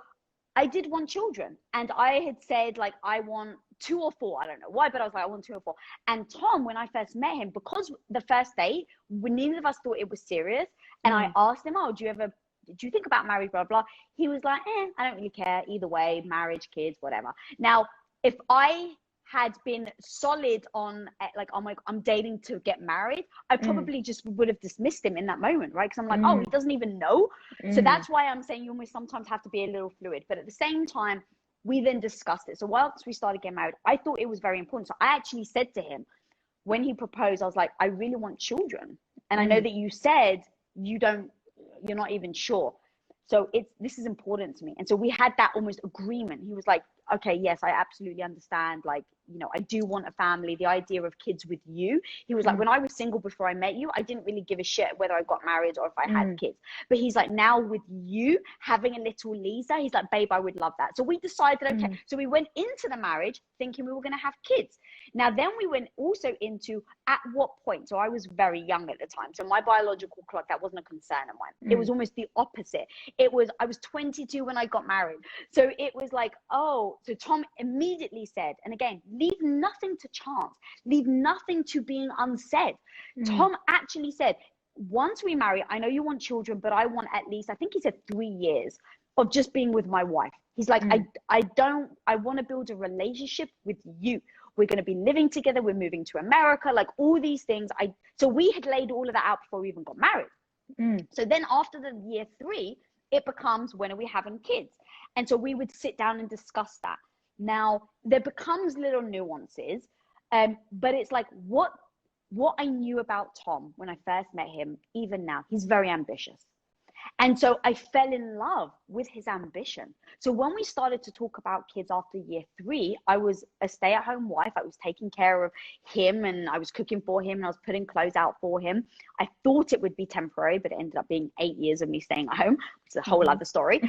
I did want children, and I had said, like, I want 2 or 4. I don't know why, but I was like, I want 2 or 4. And Tom, when I first met him, because the first date, neither of us thought it was serious, and I asked him, oh, do you think about marriage, blah, blah. He was like, I don't really care either way, marriage, kids, whatever. Now, if I had been solid on, like, I'm dating to get married, I probably just would have dismissed him in that moment, right? Because I'm like, oh, he doesn't even know. So that's why I'm saying you almost sometimes have to be a little fluid. But at the same time, we then discussed it. So once we started getting married, I thought it was very important. So I actually said to him, when he proposed, I was like, I really want children. And I know that you said you're not even sure. So this is important to me. And so we had that almost agreement. He was like, okay, yes, I absolutely understand. Like, I do want a family, the idea of kids with you. He was like, when I was single before I met you, I didn't really give a shit whether I got married or if I had kids. But he's like, now with you having a little Lisa, he's like, babe, I would love that. So we decided, okay. So we went into the marriage thinking we were going to have kids. Now, then we went also into at what point. So I was very young at the time. So my biological clock, that wasn't a concern of mine. It was almost the opposite. I was 22 when I got married. So it was like, oh, so Tom immediately said, and again, leave nothing to chance, leave nothing to being unsaid. Tom actually said, once we marry, I know you want children, but I want at least, I think he said 3 years of just being with my wife. He's like, I want to build a relationship with you. We're going to be living together. We're moving to America, like all these things. So we had laid all of that out before we even got married. So then after the year 3, it becomes, when are we having kids? And so we would sit down and discuss that. Now, there becomes little nuances, but it's like what I knew about Tom when I first met him, even now, he's very ambitious. And so I fell in love with his ambition. So when we started to talk about kids after year 3, I was a stay-at-home wife. I was taking care of him, and I was cooking for him, and I was putting clothes out for him. I thought it would be temporary, but it ended up being 8 years of me staying at home, which is a whole other story.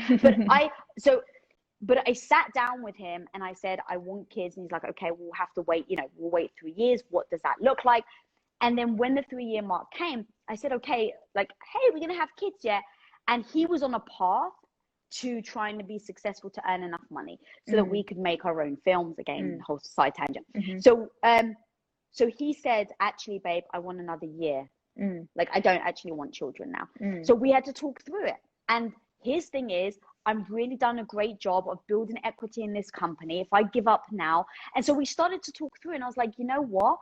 But I sat down with him and I said, I want kids. And he's like, okay, we'll have to wait, we'll wait 3 years. What does that look like? And then when the 3-year mark came, I said, okay, like, hey, we're going to have kids yet. And he was on a path to trying to be successful to earn enough money so that we could make our own films. Again, whole side tangent. So he said, actually, babe, I want another year. Like, I don't actually want children now. So we had to talk through it. And his thing is, I've really done a great job of building equity in this company. If I give up now. And so we started to talk through, and I was like, you know what?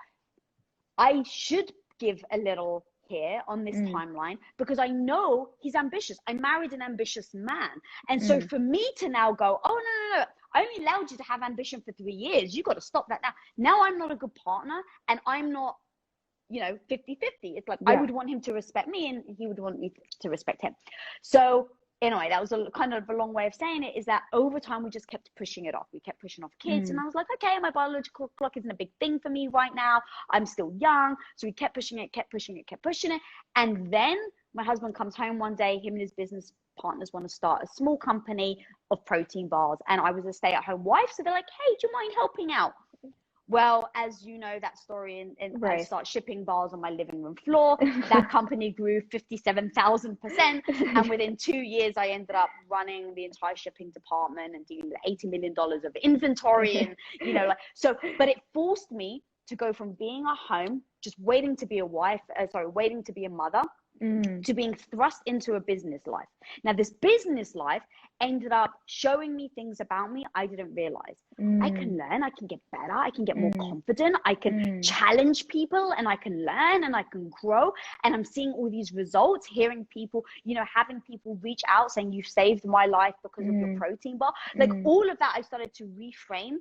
I should give a little here on this timeline because I know he's ambitious. I married an ambitious man. And so for me to now go, oh, no, I only allowed you to have ambition for 3 years. You got to stop that now. Now I'm not a good partner, and I'm not, 50-50. It's like, I would want him to respect me, and he would want me to respect him. So anyway, that was a kind of a long way of saying it, is that over time, we just kept pushing it off. We kept pushing off kids. And I was like, okay, my biological clock isn't a big thing for me right now. I'm still young. So we kept pushing it. And then my husband comes home one day, him and his business partners want to start a small company of protein bars. And I was a stay-at-home wife. So they're like, hey, do you mind helping out? Well, as you know, that story, and I start shipping bars on my living room floor. That company grew 57,000%. And within 2 years, I ended up running the entire shipping department and dealing with $80 million of inventory. And, but it forced me to go from being at home, just waiting to be a mother, to being thrust into a business life. Now, this business life ended up showing me things about me I didn't realize. I can learn, I can get better, I can get more confident, I can challenge people, and I can learn, and I can grow. And I'm seeing all these results, hearing people, having people reach out saying, you saved my life because of your protein bar. Like all of that, I started to reframe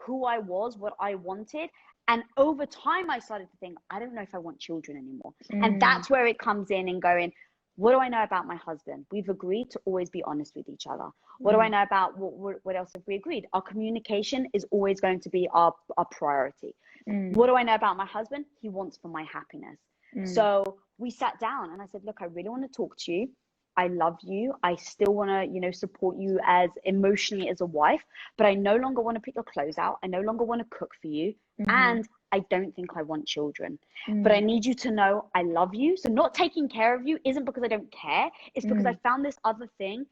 who I was, what I wanted. And over time, I started to think, I don't know if I want children anymore. And that's where it comes in and going, What do I know about my husband? We've agreed to always be honest with each other. What do I know about what else have we agreed? Our communication is always going to be our priority. What do I know about my husband? He wants for my happiness. So we sat down and I said, look, I really want to talk to you. I love you. I still want to, you know, support you as emotionally as a wife, but I no longer want to put your clothes out. I no longer want to cook for you. And I don't think I want children, but I need you to know I love you. So not taking care of you isn't because I don't care. It's because I found this other thing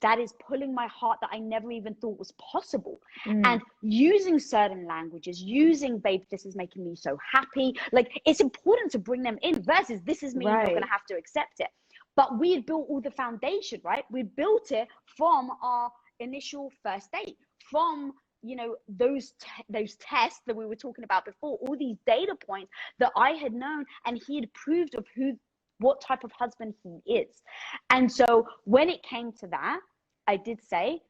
that is pulling my heart that I never even thought was possible. And using certain languages, using, babe, this is making me so happy. Like, it's important to bring them in versus this is me, you're going to have to accept it. But we had built all the foundation, right? We built it from our initial first date, from, you know, those tests that we were talking about before, all these data points that I had known and he had proved of what type of husband he is. And so when it came to that, I did say,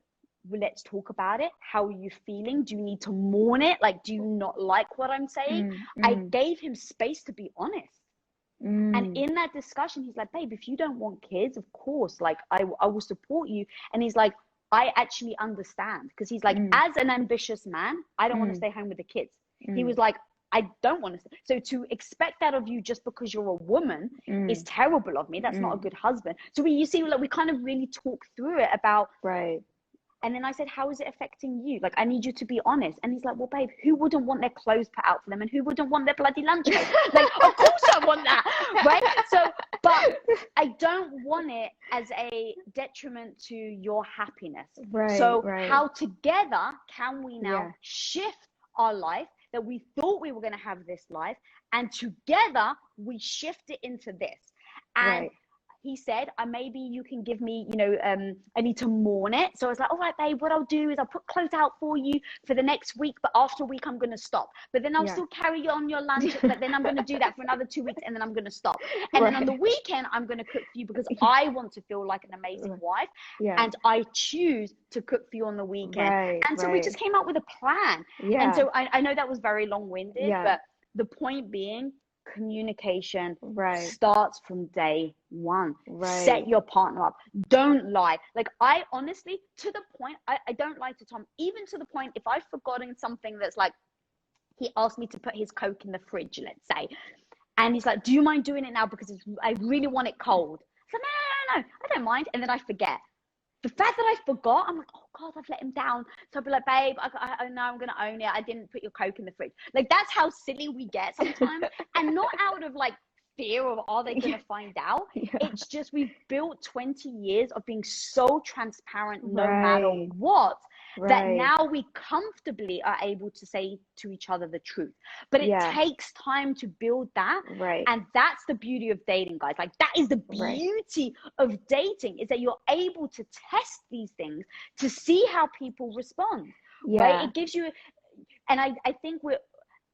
well, let's talk about it. How are you feeling? Do you need to mourn it? Like, do you not like what I'm saying? I gave him space to be honest. And in that discussion, he's like, babe, if you don't want kids, of course, like I will support you. And he's like, I actually understand. Because he's like, as an ambitious man, I don't want to stay home with the kids. He was like, I don't want to. So to expect that of you just because you're a woman is terrible of me. That's not a good husband. So you see, like, we kind of really talk through it about. Right. And then I said, how is it affecting you? Like, I need you to be honest. And he's like, well, babe, who wouldn't want their clothes put out for them? And who wouldn't want their bloody lunch made? Like, of course I want that, right? So, but I don't want it as a detriment to your happiness. Right. So how together can we now shift our life, that we thought we were going to have this life, and together we shift it into this. And he said, maybe you can give me, you know, I need to mourn it. So I was like, all right, babe, what I'll do is I'll put clothes out for you for the next week, but after a week, I'm going to stop. But then I'll still carry on your lunch, but then I'm going to do that for another 2 weeks, and then I'm going to stop. And then on the weekend, I'm going to cook for you because I want to feel like an amazing wife. And I choose to cook for you on the weekend. And so we just came up with a plan. And so I know that was very long-winded, but the point being, communication starts from day one. Set your partner up. Don't lie. Like, I honestly, to the point, I don't lie to Tom, even to the point if I've forgotten something that's like, he asked me to put his Coke in the fridge, let's say, and he's like, do you mind doing it now because I really want it cold? So no, I don't mind. And then I forget. The fact that I forgot, I'm like, oh God, I've let him down. So I'll be like, babe, I know I'm going to own it. I didn't put your Coke in the fridge. Like, that's how silly we get sometimes. And not out of like fear of, are they going to find out? It's just, we've built 20 years of being so transparent no matter what, that now we comfortably are able to say to each other the truth. But it takes time to build that. And that's the beauty of dating, guys. Like, that is the beauty of dating, is that you're able to test these things to see how people respond. Right? It gives you, and I think we're,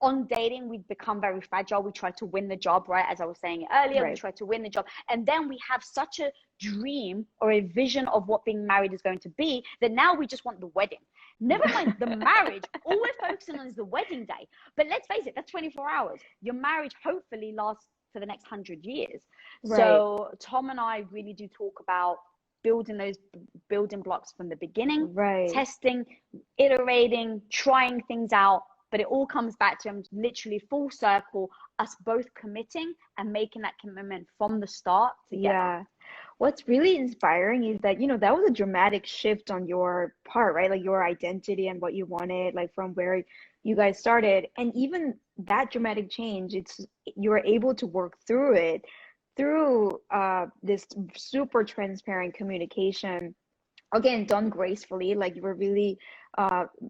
on dating, we've become very fragile. We try to win the job, right? As I was saying earlier, we try to win the job. And then we have such a dream or a vision of what being married is going to be, that now we just want the wedding. Never mind the marriage. All we're focusing on is the wedding day. But let's face it, that's 24 hours. Your marriage hopefully lasts for the next 100 years. So Tom and I really do talk about building those building blocks from the beginning, testing, iterating, trying things out. But it all comes back to literally full circle, us both committing and making that commitment from the start together. What's really inspiring is that, you know, that was a dramatic shift on your part, right? Like, your identity and what you wanted, like, from where you guys started. And even that dramatic change, you were able to work through it through this super transparent communication. Again, done gracefully. Like, you were really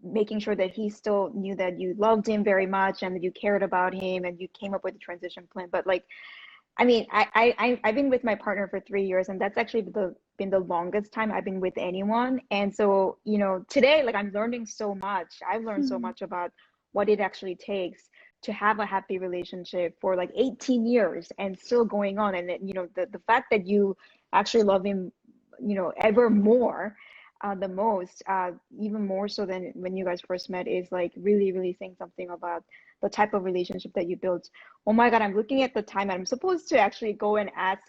making sure that he still knew that you loved him very much and that you cared about him, and you came up with a transition plan. But like, I mean, I've been with my partner for 3 years, and that's actually been the longest time I've been with anyone. And so, you know, today, like, I'm learning so much. I've learned so much about what it actually takes to have a happy relationship for like 18 years and still going on. And then, you know, the fact that you actually love him, you know, ever more, the most, even more so than when you guys first met, is like really, really saying something about the type of relationship that you built. Oh my God, I'm looking at the time, and I'm supposed to actually go and ask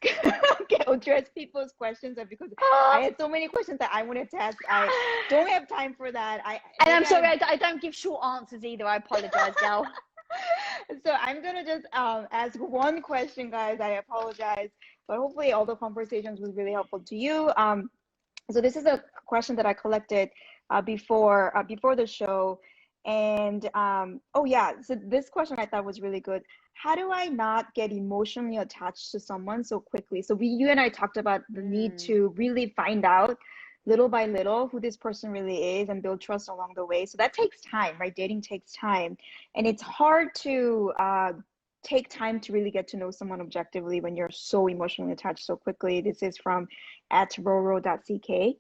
can address people's questions, and because I had so many questions that I wanted to ask, I don't have time for that. And I'm sorry, I don't give short answers either. I apologize, Gal. So I'm gonna just ask one question, guys. I apologize, but hopefully all the conversations was really helpful to you. So this is a question that I collected before the show, and oh yeah, so this question I thought was really good. How do I not get emotionally attached to someone so quickly? So you and I talked about the need to really find out little by little who this person really is and build trust along the way. So that takes time, right? Dating takes time, and it's hard to take time to really get to know someone objectively when you're so emotionally attached so quickly. This is from @roro.ck.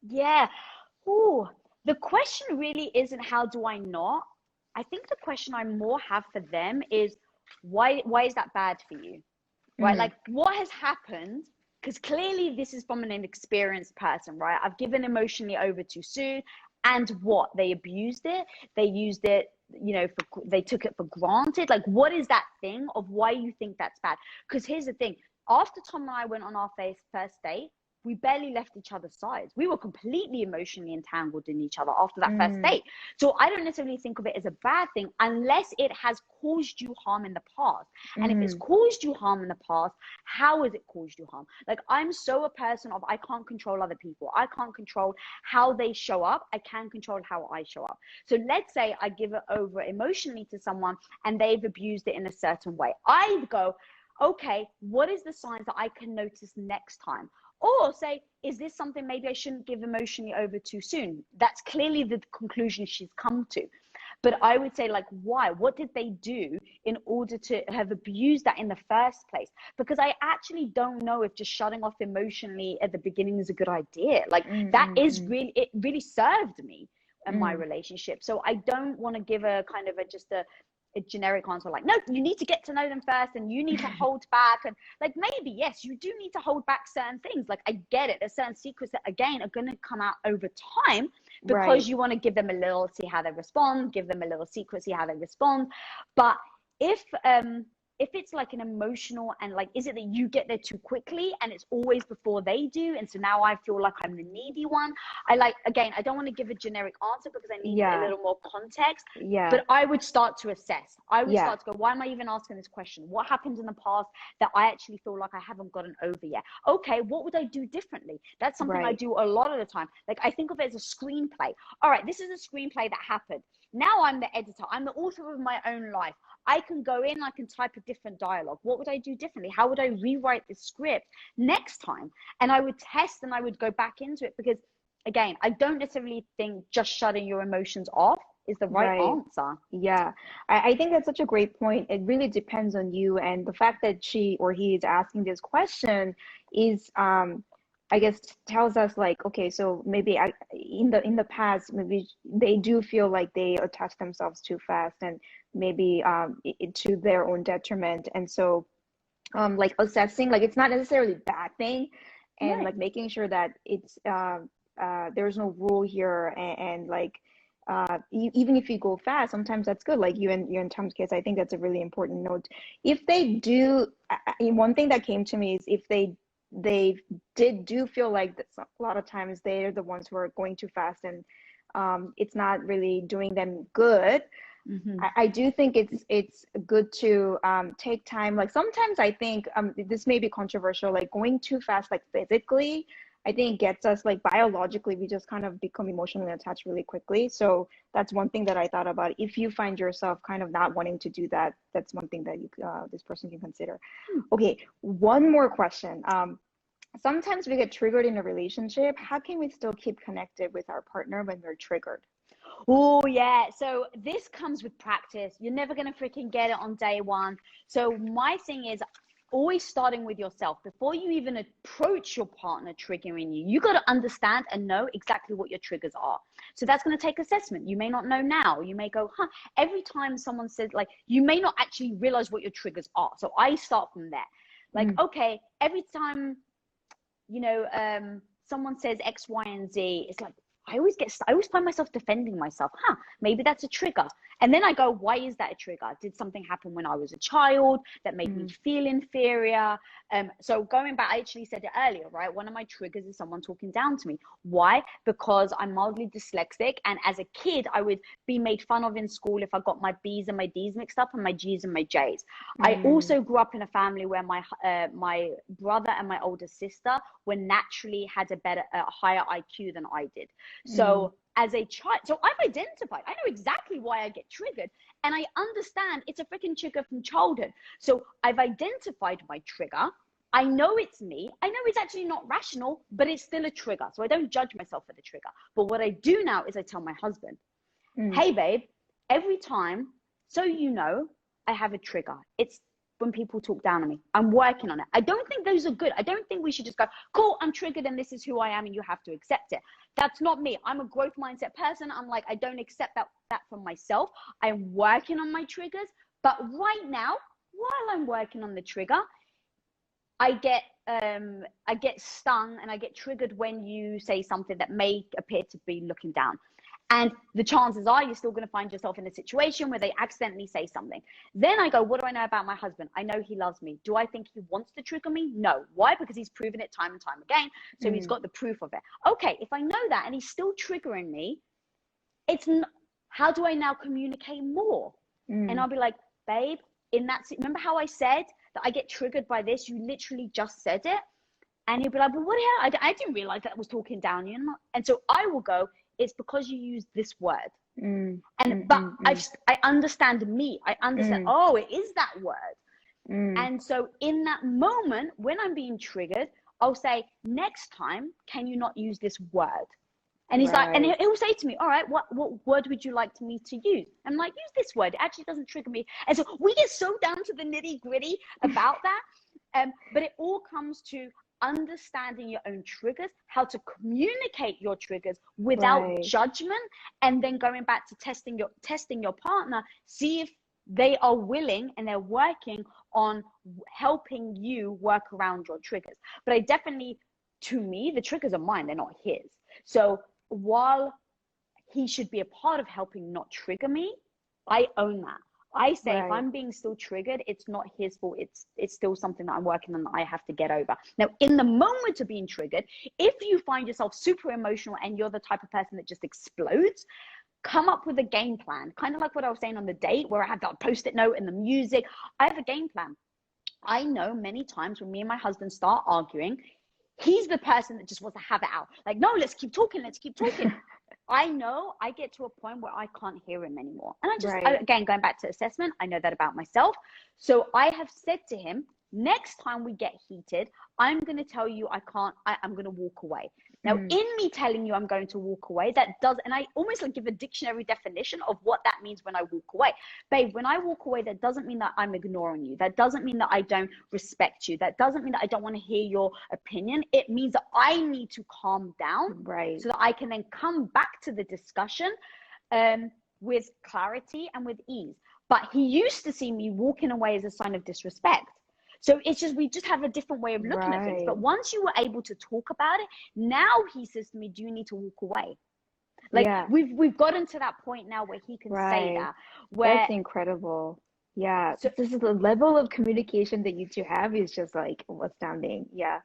Yeah. Ooh, the question really isn't how do I not? I think the question I more have for them is why is that bad for you? Right? Like what has happened? Because clearly this is from an inexperienced person, right? I've given emotionally over too soon. And what? They abused it. They used it, you know, they took it for granted. Like, what is that thing of why you think that's bad? Because here's the thing. After Tom and I went on our first date, we barely left each other's sides. We were completely emotionally entangled in each other after that first date. So I don't necessarily think of it as a bad thing unless it has caused you harm in the past. And if it's caused you harm in the past, how has it caused you harm? Like, I'm so a person of I can't control other people. I can't control how they show up. I can control how I show up. So let's say I give it over emotionally to someone and they've abused it in a certain way. I'd go, okay, what is the signs that I can notice next time? Or say, is this something maybe I shouldn't give emotionally over too soon? That's clearly the conclusion she's come to. But I would say, like, why? What did they do in order to have abused that in the first place? Because I actually don't know if just shutting off emotionally at the beginning is a good idea. Like, that is really, it really served me in my relationship. So I don't want to give a kind of a generic answer like, no, you need to get to know them first and you need to hold back. And like, maybe, yes, you do need to hold back certain things. Like, I get it. There's certain secrets that, again, are going to come out over time because you want to give them a little, see how they respond, give them a little secret, see how they respond. But if it's like an emotional and like, is it that you get there too quickly and it's always before they do? And so now I feel like I'm the needy one. Again, I don't want to give a generic answer because I need a little more context. But I would start to assess. I would start to go, why am I even asking this question? What happened in the past that I actually feel like I haven't gotten over yet? Okay, what would I do differently? That's something I do a lot of the time. Like, I think of it as a screenplay. All right, this is a screenplay that happened. Now I'm the editor. I'm the author of my own life. I can go in, I can type a different dialogue. What would I do differently? How would I rewrite the script next time? And I would test and I would go back into it because, again, I don't necessarily think just shutting your emotions off is the right answer. Yeah, I think that's such a great point. It really depends on you. And the fact that she or he is asking this question is, I guess, tells us like, okay, so maybe in the past, maybe they do feel like they attach themselves too fast and maybe to their own detriment. And so like assessing, like it's not necessarily a bad thing, and like making sure that it's there's no rule here, and like even if you go fast, sometimes that's good. Like you and Tom's case, I think that's a really important note. If they do, one thing that came to me is if they do feel like that a lot of times they're the ones who are going too fast and it's not really doing them good. I do think it's good to take time. Like sometimes I think this may be controversial, like going too fast, like physically, I think gets us like biologically, we just kind of become emotionally attached really quickly. So that's one thing that I thought about. If you find yourself kind of not wanting to do that, that's one thing that you this person can consider. Okay, one more question. Sometimes we get triggered in a relationship. How can we still keep connected with our partner when we're triggered? Oh, yeah. So this comes with practice. You're never going to freaking get it on day one. So my thing is always starting with yourself. Before you even approach your partner triggering you, you got to understand and know exactly what your triggers are. So that's going to take assessment. You may not know now. You may go, every time someone says, like, you may not actually realize what your triggers are. So I start from there. Like, okay, every time, you know, someone says X, Y, and Z, it's like, I always find myself defending myself. Maybe that's a trigger. And then I go, why is that a trigger? Did something happen when I was a child that made me feel inferior? So going back, I actually said it earlier, right? One of my triggers is someone talking down to me. Why? Because I'm mildly dyslexic. And as a kid, I would be made fun of in school if I got my B's and my D's mixed up and my G's and my J's. I also grew up in a family where my brother and my older sister were naturally had a higher IQ than I did. So as a child, so I've identified, I know exactly why I get triggered, and I understand it's a freaking trigger from childhood. So I've identified my trigger. I know it's me. I know it's actually not rational, but it's still a trigger. So I don't judge myself for the trigger. But what I do now is I tell my husband, hey babe, every time, so you know, I have a trigger. It's when people talk down on me. I'm working on it. I don't think those are good. I don't think we should just go, cool, I'm triggered and this is who I am and you have to accept it. That's not me. I'm a growth mindset person. I'm like, I don't accept that from myself. I'm working on my triggers. But right now, while I'm working on the trigger, I get stung and I get triggered when you say something that may appear to be looking down. And the chances are you're still going to find yourself in a situation where they accidentally say something. Then I go, what do I know about my husband? I know he loves me. Do I think he wants to trigger me? No. Why? Because he's proven it time and time again. So he's got the proof of it. Okay, if I know that and he's still triggering me, how do I now communicate more? And I'll be like, babe, remember how I said that I get triggered by this? You literally just said it. And he'll be like, well, what the hell? I didn't realize that was talking down you. And so I will go, it's because you use this word. I understand me. I understand, oh, it is that word. And so in that moment, when I'm being triggered, I'll say, next time, can you not use this word? And he's like, and he'll say to me, all right, what word would you like me to use? I'm like, use this word. It actually doesn't trigger me. And so we get so down to the nitty gritty about that. But it all comes to understanding your own triggers, how to communicate your triggers without judgment, and then going back to testing your partner, see if they are willing and they're working on helping you work around your triggers. But I definitely, to me, the triggers are mine, they're not his. So while he should be a part of helping not trigger me, I own that. I say, if I'm being still triggered, it's not his fault. It's still something that I'm working on that I have to get over. Now, in the moment of being triggered, if you find yourself super emotional and you're the type of person that just explodes, come up with a game plan. Kind of like what I was saying on the date where I had that Post-it note and the music. I have a game plan. I know many times when me and my husband start arguing, he's the person that just wants to have it out. Like, no, let's keep talking. I know I get to a point where I can't hear him anymore. And again, going back to assessment, I know that about myself. So I have said to him, next time we get heated, I'm going to tell you I'm going to walk away. Now, in me telling you I'm going to walk away, and I almost like give a dictionary definition of what that means when I walk away. Babe, when I walk away, that doesn't mean that I'm ignoring you. That doesn't mean that I don't respect you. That doesn't mean that I don't want to hear your opinion. It means that I need to calm down so that I can then come back to the discussion with clarity and with ease. But he used to see me walking away as a sign of disrespect. So it's just, we just have a different way of looking at things. But once you were able to talk about it, now he says to me, do you need to walk away? Like we've gotten to that point now where he can say that. That's incredible. Yeah. So this is the level of communication that you two have is just like astounding. Yeah.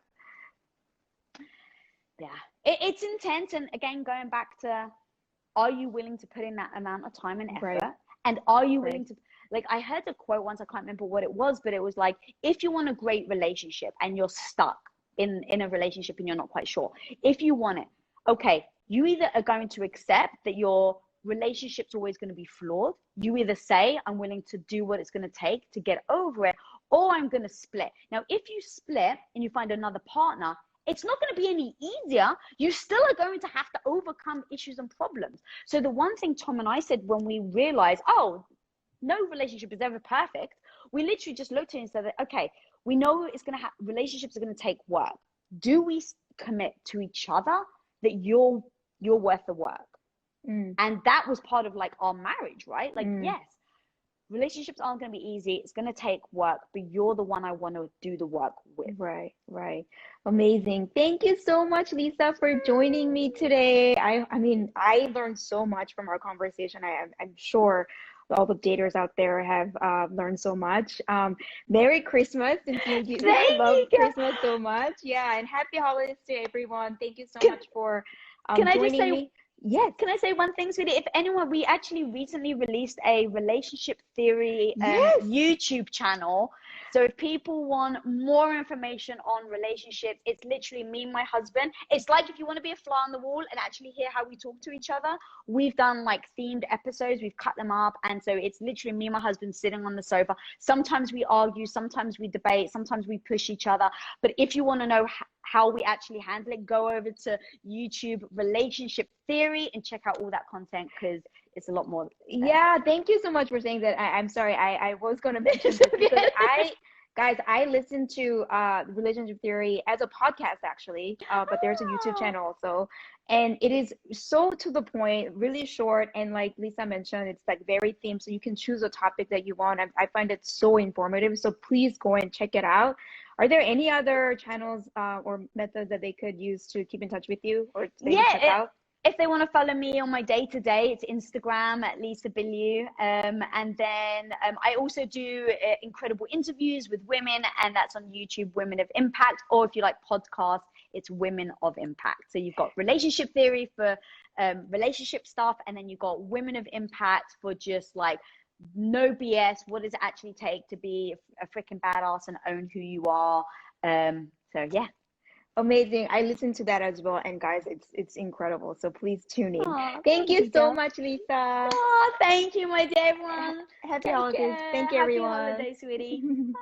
Yeah. It's intense. And again, going back to, are you willing to put in that amount of time and effort? And are you willing to, like, I heard a quote once, I can't remember what it was, but it was like, if you want a great relationship and you're stuck in a relationship and you're not quite sure, if you want it, okay, you either are going to accept that your relationship's always going to be flawed. You either say, I'm willing to do what it's going to take to get over it, or I'm going to split. Now, if you split and you find another partner, it's not going to be any easier. You still are going to have to overcome issues and problems. So the one thing Tom and I said when we realized, oh, no relationship is ever perfect, we literally just looked at it and said, okay, we know it's going to relationships are going to take work. Do we commit to each other that you're worth the work? And that was part of like our marriage, right? Like, yes, relationships aren't going to be easy. It's going to take work, but you're the one I want to do the work with. Right. Amazing. Thank you so much, Lisa, for joining me today. I mean, I learned so much from our conversation. I'm sure all the daters out there have learned so much. Merry Christmas, since you Thank love you, girl. Christmas so much. Yeah, and happy holidays to everyone. Thank you so Can, much for can I just joining say me. Yes, Can I say one thing, sweetie? If anyone, we actually recently released a relationship theory yes. YouTube channel. So if people want more information on relationships, it's literally me and my husband. It's like if you want to be a fly on the wall and actually hear how we talk to each other, we've done like themed episodes, we've cut them up. And so it's literally me and my husband sitting on the sofa. Sometimes we argue, sometimes we debate, sometimes we push each other. But if you want to know how we actually handle it, go over to YouTube relationship theory and check out all that content because it's a lot more there. Yeah, thank you so much for saying that. I'm sorry, I was going to mention this because I listen to relationship theory as a podcast actually, but there's a YouTube Oh, channel also, and it is so to the point, really short, and like Lisa mentioned, it's like very themed, so you can choose a topic that you want. I find it so informative, so please go and check it out. Are there any other channels or methods that they could use to keep in touch with you or they could check yeah. out? If they want to follow me on my day-to-day, it's Instagram at Lisa Bilyeu. And then I also do incredible interviews with women, and that's on YouTube, Women of Impact. Or if you like podcasts, it's Women of Impact. So you've got relationship theory for relationship stuff, and then you've got Women of Impact for just like no BS. What does it actually take to be a freaking badass and own who you are? So yeah. Amazing. I listened to that as well. And guys, it's incredible. So please tune in. Oh, Thank thank you you, so girl. much, Lisa. Oh, thank you, my dear one. Happy Take holidays. care. Thank you, Happy everyone. holidays, sweetie. Bye.